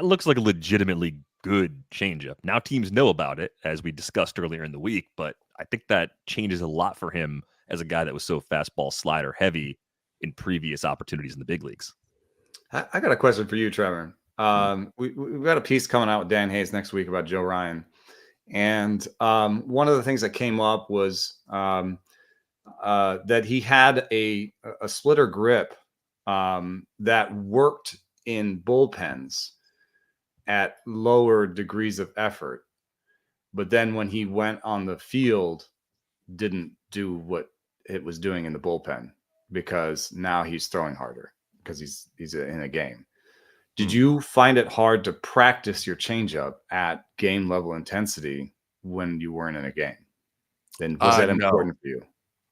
looks like a legitimately good changeup. Now teams know about it, as we discussed earlier in the week, but I think that changes a lot for him as a guy that was so fastball slider heavy in previous opportunities in the big leagues. I got a question for you, Trevor. We've got a piece coming out with Dan Hayes next week about Joe Ryan. And one of the things that came up was that he had a splitter grip that worked in bullpens at lower degrees of effort. But then when he went on the field, didn't do what it was doing in the bullpen because now he's throwing harder because he's in a game. Did you find it hard to practice your changeup at game level intensity when you weren't in a game? Then was that important for you?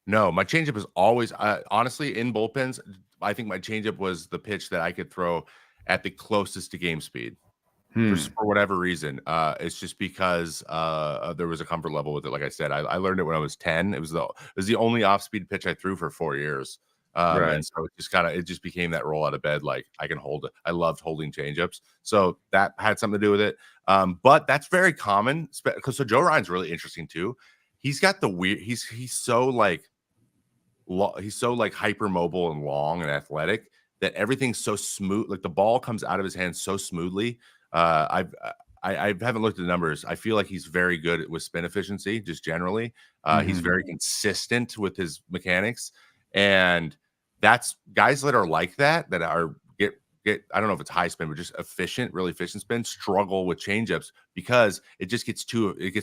No, my changeup is always honestly in bullpens. I think my changeup was the pitch that I could throw at the closest to game speed. For whatever reason. It's just because there was a comfort level with it. Like I said, I learned it when I was 10. It was the only off-speed pitch I threw for 4 years. And so it just became that roll out of bed. Like I can hold it. I loved holding changeups. So that had something to do with it. But that's very common because Joe Ryan's really interesting too. He's got the weird, he's so like hypermobile and long and athletic that everything's so smooth. Like the ball comes out of his hands so smoothly. I haven't looked at the numbers. I feel like he's very good with spin efficiency, just generally. He's very consistent with his mechanics, and that's guys that are like that are get. I don't know if it's high spin, but just really efficient spin struggle with changeups because it just gets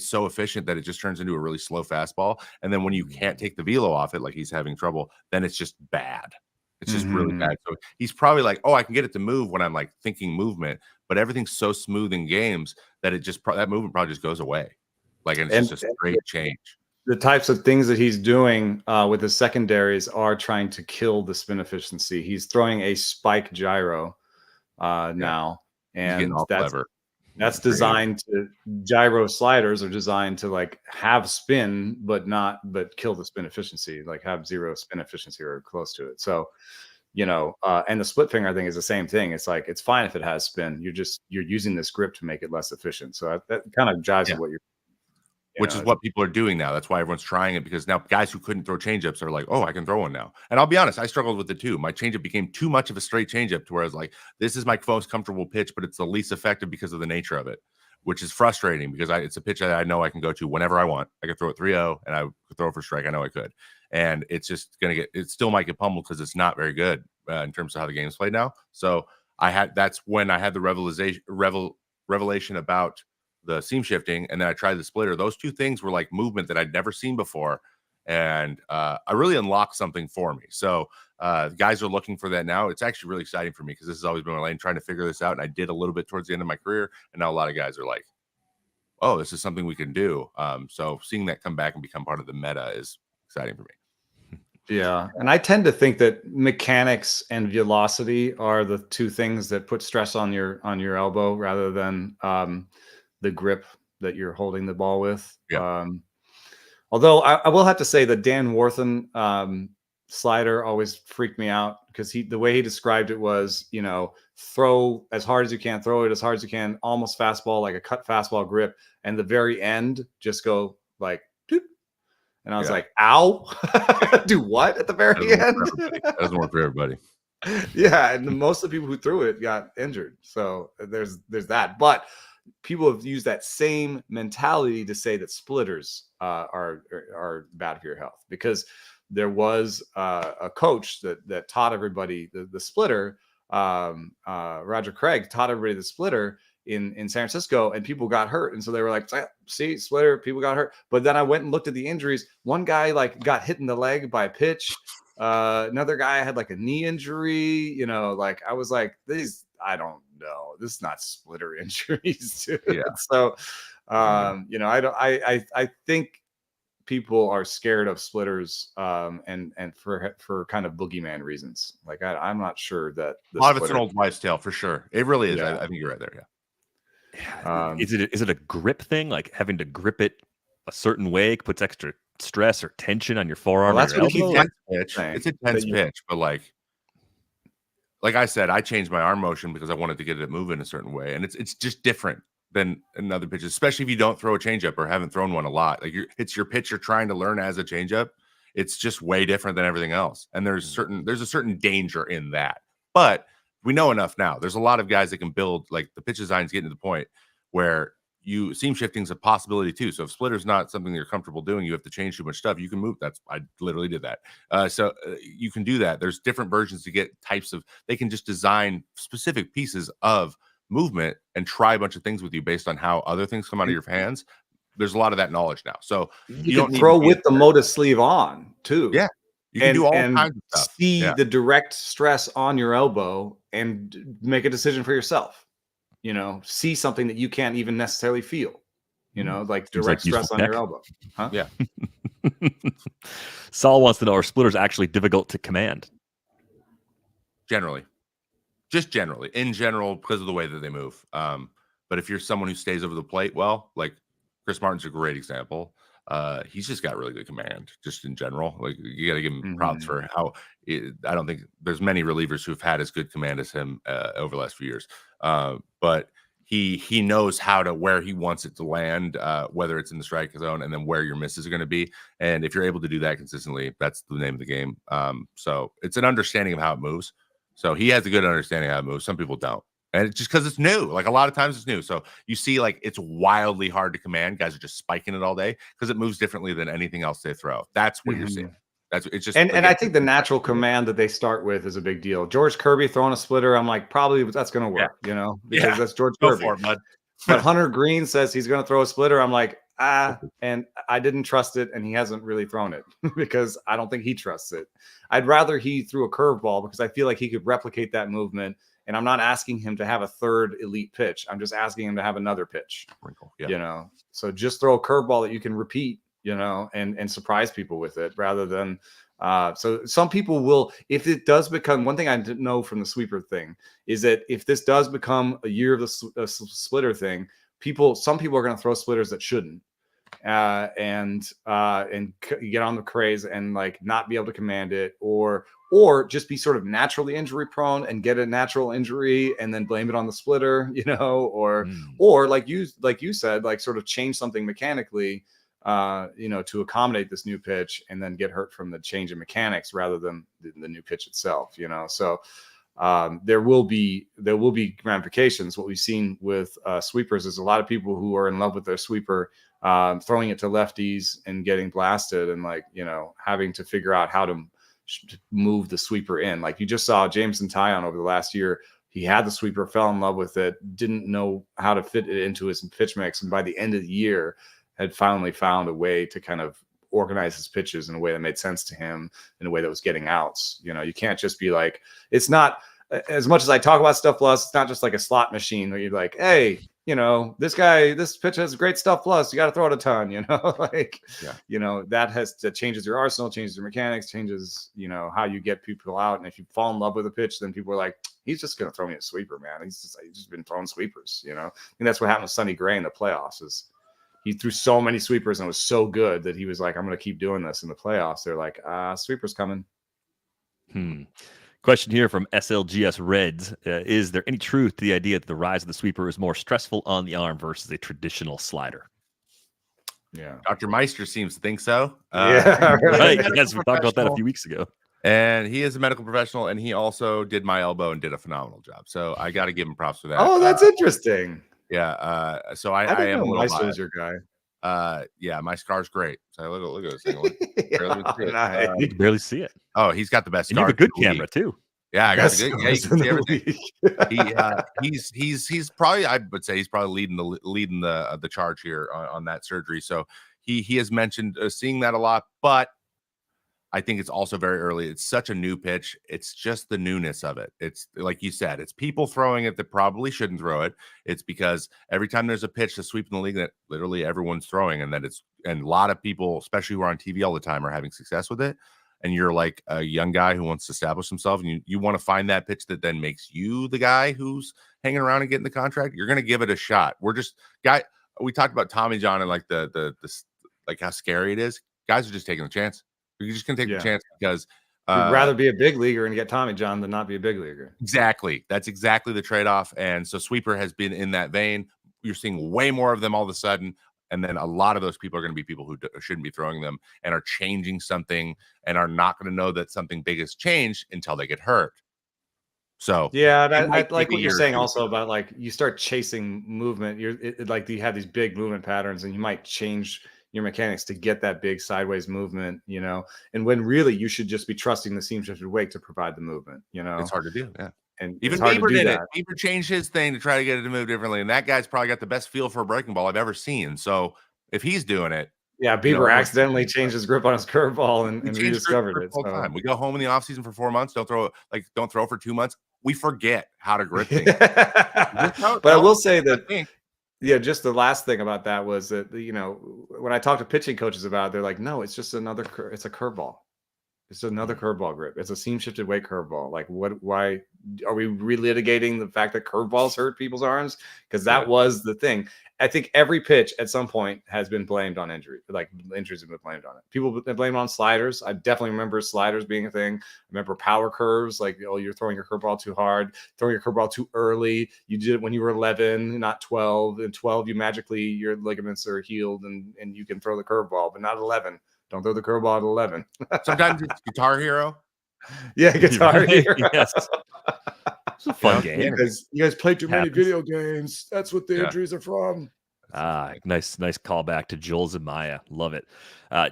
so efficient that it just turns into a really slow fastball. And then when you can't take the velo off it, like he's having trouble, then it's just bad. It's just really bad. So he's probably like, oh, I can get it to move when I'm like thinking movement, but everything's so smooth in games that that movement probably just goes away. Like, and it's just a straight change. The types of things that he's doing with his secondaries are trying to kill the spin efficiency. He's throwing a spike gyro now, and that's designed to gyro sliders are designed to like have spin, but kill the spin efficiency, like have zero spin efficiency or close to it. So, and the split finger, I think, is the same thing. It's like, it's fine if it has spin. You're using this grip to make it less efficient. So that kind of jives with what you're. which is what people are doing now. That's why everyone's trying it, because now guys who couldn't throw changeups are like, oh, I can throw one now. And I'll be honest, I struggled with it too. My changeup became too much of a straight changeup to where I was like, this is my most comfortable pitch, but it's the least effective because of the nature of it, which is frustrating because it's a pitch that I know I can go to whenever I want. I could throw it 3-0 and I could throw it for strike. I know I could. And it's just going to it still might get pummeled because it's not very good in terms of how the game's played now. So that's when I had the revelation about the seam shifting, and then I tried the splitter. Those two things were like movement that I'd never seen before, and I really unlocked something for me. So guys are looking for that now. It's actually really exciting for me because this has always been my lane, trying to figure this out, and I did a little bit towards the end of my career, and now a lot of guys are like, oh, this is something we can do. So seeing that come back and become part of the meta is exciting for me. Yeah, and I tend to think that mechanics and velocity are the two things that put stress on your elbow rather than the grip that you're holding the ball with. Yeah. Although I will have to say that Dan Warthen slider always freaked me out because the way he described it was, throw as hard as you can, throw it as hard as you can, almost fastball, like a cut fastball grip, and the very end just go like, doop. And I was like, ow, do what at the very end? That doesn't work for everybody. Yeah, and most of the people who threw it got injured. So there's that. But people have used that same mentality to say that splitters are bad for your health, because there was a coach that taught everybody the splitter. Roger Craig taught everybody the splitter in San Francisco, and people got hurt, and so they were like, see, splitter, people got hurt. But then I went and looked at the injuries. One guy like got hit in the leg by a pitch. Another guy had like a knee injury. Like I was like, I don't know, this is not splitter injuries. Yeah. So I think people are scared of splitters and for kind of boogeyman reasons. Like I'm not sure that a lot of it's an old wives' tale for sure. It really is. Yeah. I think you're right there. Yeah. Is it a grip thing, like having to grip it a certain way puts extra stress or tension on your forearm? Well, that's what it's a tense pitch, but like I said, I changed my arm motion because I wanted to get it moving a certain way, and it's just different than another pitch, especially if you don't throw a changeup or haven't thrown one a lot. Like it's your pitch you're trying to learn as a changeup. It's just way different than everything else, and there's a certain danger in that. But we know enough now. There's a lot of guys that can build, like the pitch design is getting to the point where seam shifting is a possibility too. So if splitter's not something you're comfortable doing, you have to change too much stuff. You can move. I literally did that. So you can do that. There's different versions to get types of. They can just design specific pieces of movement and try a bunch of things with you based on how other things come out of your hands. There's a lot of that knowledge now. So you don't throw with the Moda sleeve on too. Yeah. You can do all kinds of stuff. See the direct stress on your elbow and make a decision for yourself. See something that you can't even necessarily feel. Like direct stress on your elbow. Huh? Yeah. Saul wants to know, are splitters actually difficult to command? Generally. Just generally. In general, because of the way that they move. But if you're someone who stays over the plate well, like Chris Martin's a great example. He's just got really good command, just in general. Like you got to give him props for how. I don't think there's many relievers who've had as good command as him over the last few years. But he knows where he wants it to land, whether it's in the strike zone, and then where your misses are going to be. And if you're able to do that consistently, that's the name of the game. So it's an understanding of how it moves. So he has a good understanding of how it moves. Some people don't. And it's just because it's new. Like a lot of times it's new. So you see, like, it's wildly hard to command. Guys are just spiking it all day because it moves differently than anything else they throw. That's what you're seeing. It's just and I think the natural command that they start with is a big deal. George Kirby throwing a splitter, I'm like, probably that's going to work, because that's George Kirby. But Hunter Green says he's going to throw a splitter. I'm like, and I didn't trust it, and he hasn't really thrown it because I don't think he trusts it. I'd rather he threw a curveball because I feel like he could replicate that movement. And I'm not asking him to have a third elite pitch. I'm just asking him to have another pitch. So just throw a curveball that you can repeat, and surprise people with it rather than. So some people will, if it does become, one thing I didn't know from the sweeper thing is that if this does become a year of the splitter thing, some people are going to throw splitters that shouldn't. And get on the craze and like not be able to command it, or just be sort of naturally injury prone and get a natural injury and then blame it on the splitter, or like you said, like sort of change something mechanically to accommodate this new pitch and then get hurt from the change in mechanics rather than the new pitch itself, So there will be ramifications. What we've seen with sweepers is a lot of people who are in love with their sweeper, throwing it to lefties and getting blasted and having to figure out how to move the sweeper in. Like you just saw Jameson Taillon over the last year. He had the sweeper, fell in love with it, didn't know how to fit it into his pitch mix. And by the end of the year had finally found a way to kind of organize his pitches in a way that made sense to him, in a way that was getting outs. You can't just be like, it's not, as much as I talk about stuff plus, it's not just like a slot machine where you're like, hey, this pitch has great stuff plus, you got to throw it a ton, that changes your arsenal, changes your mechanics, changes, how you get people out. And if you fall in love with a pitch, then people are like, he's just going to throw me a sweeper, man. He's just been throwing sweepers, And that's what happened with Sonny Gray in the playoffs is he threw so many sweepers and it was so good that he was like, I'm going to keep doing this in the playoffs. They're like, sweepers coming. Question here from SLGS Reds. Is there any truth to the idea that the rise of the sweeper is more stressful on the arm versus a traditional slider? Yeah. Dr. Meister seems to think so. Right. Yes, we talked about that a few weeks ago. And he is a medical professional, and he also did my elbow and did a phenomenal job. So I got to give him props for that. Oh, that's interesting. Yeah. So I am a little Meister's your guy. Yeah, my scar's great. So look at this thing. You can barely see it. Oh, he's got the best scar. And you have a good camera too. Yeah, I got the good. Yeah, you can see everything. He's probably, I would say, he's probably leading the charge here on that surgery. So he has mentioned seeing that a lot, but I think it's also very early. It's such a new pitch. It's just the newness of it. It's like you said, it's people throwing it that probably shouldn't throw it. It's because every time there's a pitch to sweep in the league that literally everyone's throwing, and a lot of people, especially who are on TV all the time, are having success with it. And you're like a young guy who wants to establish himself, and you want to find that pitch that then makes you the guy who's hanging around and getting the contract. You're going to give it a shot. We talked about Tommy John and like the like how scary it is. Guys are just taking the chance. You're just going to take the chance because you'd rather be a big leaguer and get Tommy John than not be a big leaguer. Exactly. That's exactly the trade-off. And so sweeper has been in that vein. You're seeing way more of them all of a sudden. And then a lot of those people are going to be people who shouldn't be throwing them and are changing something and are not going to know that something big has changed until they get hurt. So yeah, I like what you're saying also about like you start chasing movement. Like you have these big movement patterns and you might change your mechanics to get that big sideways movement, and when really you should just be trusting the seam shifted wake to provide the movement, It's hard to do. Yeah. And even Bieber did it. Bieber changed his thing to try to get it to move differently. And that guy's probably got the best feel for a breaking ball I've ever seen. So if he's doing it. Yeah, Bieber accidentally changed his grip on his curveball and rediscovered it. So. We go home in the offseason for 4 months. Don't throw for 2 months. We forget how to grip things. But I will say that just the last thing about that was that, when I talk to pitching coaches about it, they're like, no, it's just it's a curveball. It's another curveball grip. It's a seam shifted weight curveball. Like why are we relitigating the fact that curveballs hurt people's arms? Because that was the thing. I think every pitch at some point has been blamed on injury. Like injuries have been blamed on it. People have been blamed on sliders. I definitely remember sliders being a thing. I remember power curves. Like, you're throwing your curveball too hard, throwing your curveball too early. You did it when you were 11, not 12. In 12, your ligaments are healed and you can throw the curveball, but not 11. Don't throw the curveball at 11. Sometimes it's Guitar Hero. Yeah, Guitar Hero. Yes. It's a fun game. You guys played too many video games. That's what the injuries are from. Nice callback to Joel Zamaya. Love it.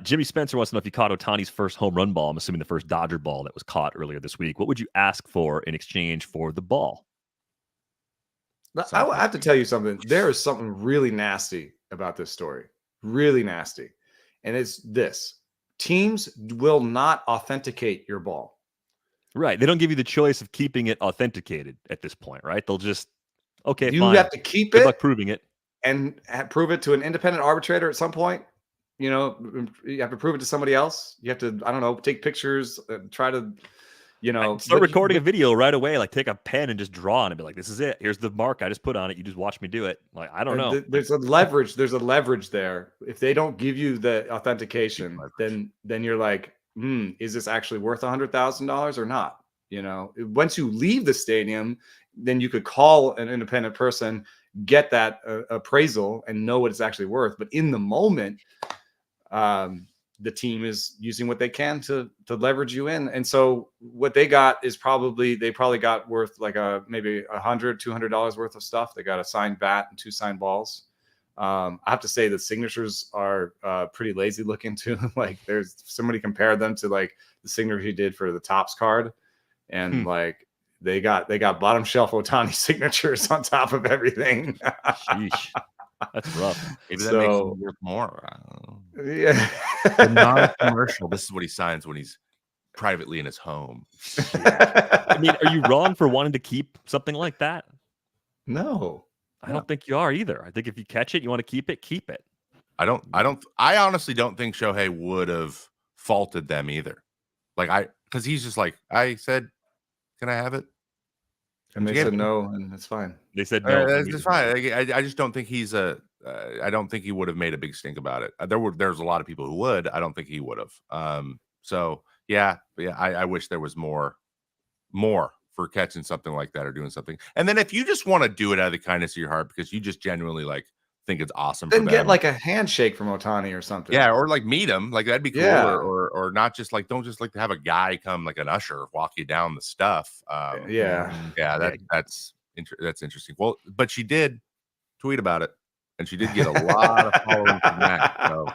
Jimmy Spencer wants to know if you caught Ohtani's first home run ball. I'm assuming the first Dodger ball that was caught earlier this week. What would you ask for in exchange for the ball? I have to tell you something. There is something really nasty about this story. Really nasty. And it's this. Teams will not authenticate your ball. Right. They don't give you the choice of keeping it authenticated at this point, right? They'll just, okay, you fine. have to keep Good it. luck proving it. And prove it to an independent arbitrator at some point. You have to prove it to somebody else. You have to, I don't know, take pictures, try to, start recording a video right away. Like take a pen and just draw on it. Be like, this is it. Here's the mark I just put on it. You just watch me do it. Like, I don't know. There's a leverage. There's a leverage there. If they don't give you the authentication, then you're like, is this actually worth $100,000 or not? Once you leave the stadium, then you could call an independent person, get that appraisal and know what it's actually worth. But in the moment, the team is using what they can to leverage you in. And so what they got is they probably got worth like maybe $100-$200 worth of stuff. They got a signed bat and 2 signed balls. I have to say the signatures are pretty lazy looking too. Like there's somebody compared them to like the signature he did for the Topps card, and like they got bottom shelf Ohtani signatures on top of everything. Sheesh. That's rough. Maybe that makes him worth more. I don't know. Yeah. The non-commercial. This is what he signs when he's privately in his home. I mean, are you wrong for wanting to keep something like that? No. I don't think you are either. I think if you catch it, you want to keep it, keep it. I honestly don't think Shohei would have faulted them either. Because he's just like, I said, can I have it? And they said no, and it's fine. They said no. It's fine. I just don't think he's I don't think he would have made a big stink about it. There's a lot of people who would. I don't think he would have. So yeah. I wish there was more for catching something like that or doing something. And then if you just want to do it out of the kindness of your heart because you just genuinely like think it's awesome, then get like a handshake from Ohtani or something. Yeah, or like meet him, like that'd be cool. Yeah. Or not just like don't just like to have a guy come like an usher walk you down the stuff. That's interesting. Well, but she did tweet about it, and she did get a lot of followers from that. So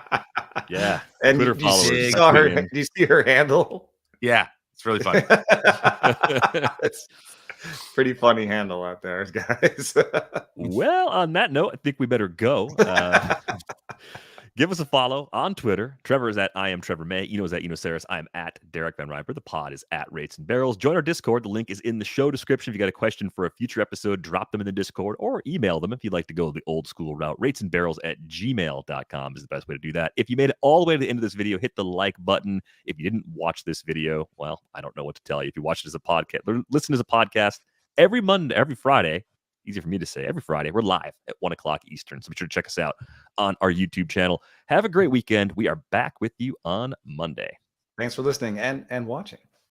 yeah, and Twitter followers. Do you see her handle? Yeah, it's really funny. It's pretty funny handle out there, guys. Well, on that note, I think we better go. Give us a follow on Twitter. Trevor is at I am Trevor May. Eno is at Eno Saris. I am at Derek Van Riper. The pod is at Rates and Barrels. Join our Discord. The link is in the show description. If you got a question for a future episode, drop them in the Discord or email them if you'd like to go the old school route. ratesandbarrels@gmail.com is the best way to do that. If you made it all the way to the end of this video, hit the like button. If you didn't watch this video, well, I don't know what to tell you. If you watched it as a podcast, listen as a podcast every Monday, every Friday. Easier for me to say. Every Friday, we're live at 1 o'clock Eastern. So be sure to check us out on our YouTube channel. Have a great weekend. We are back with you on Monday. Thanks for listening and watching.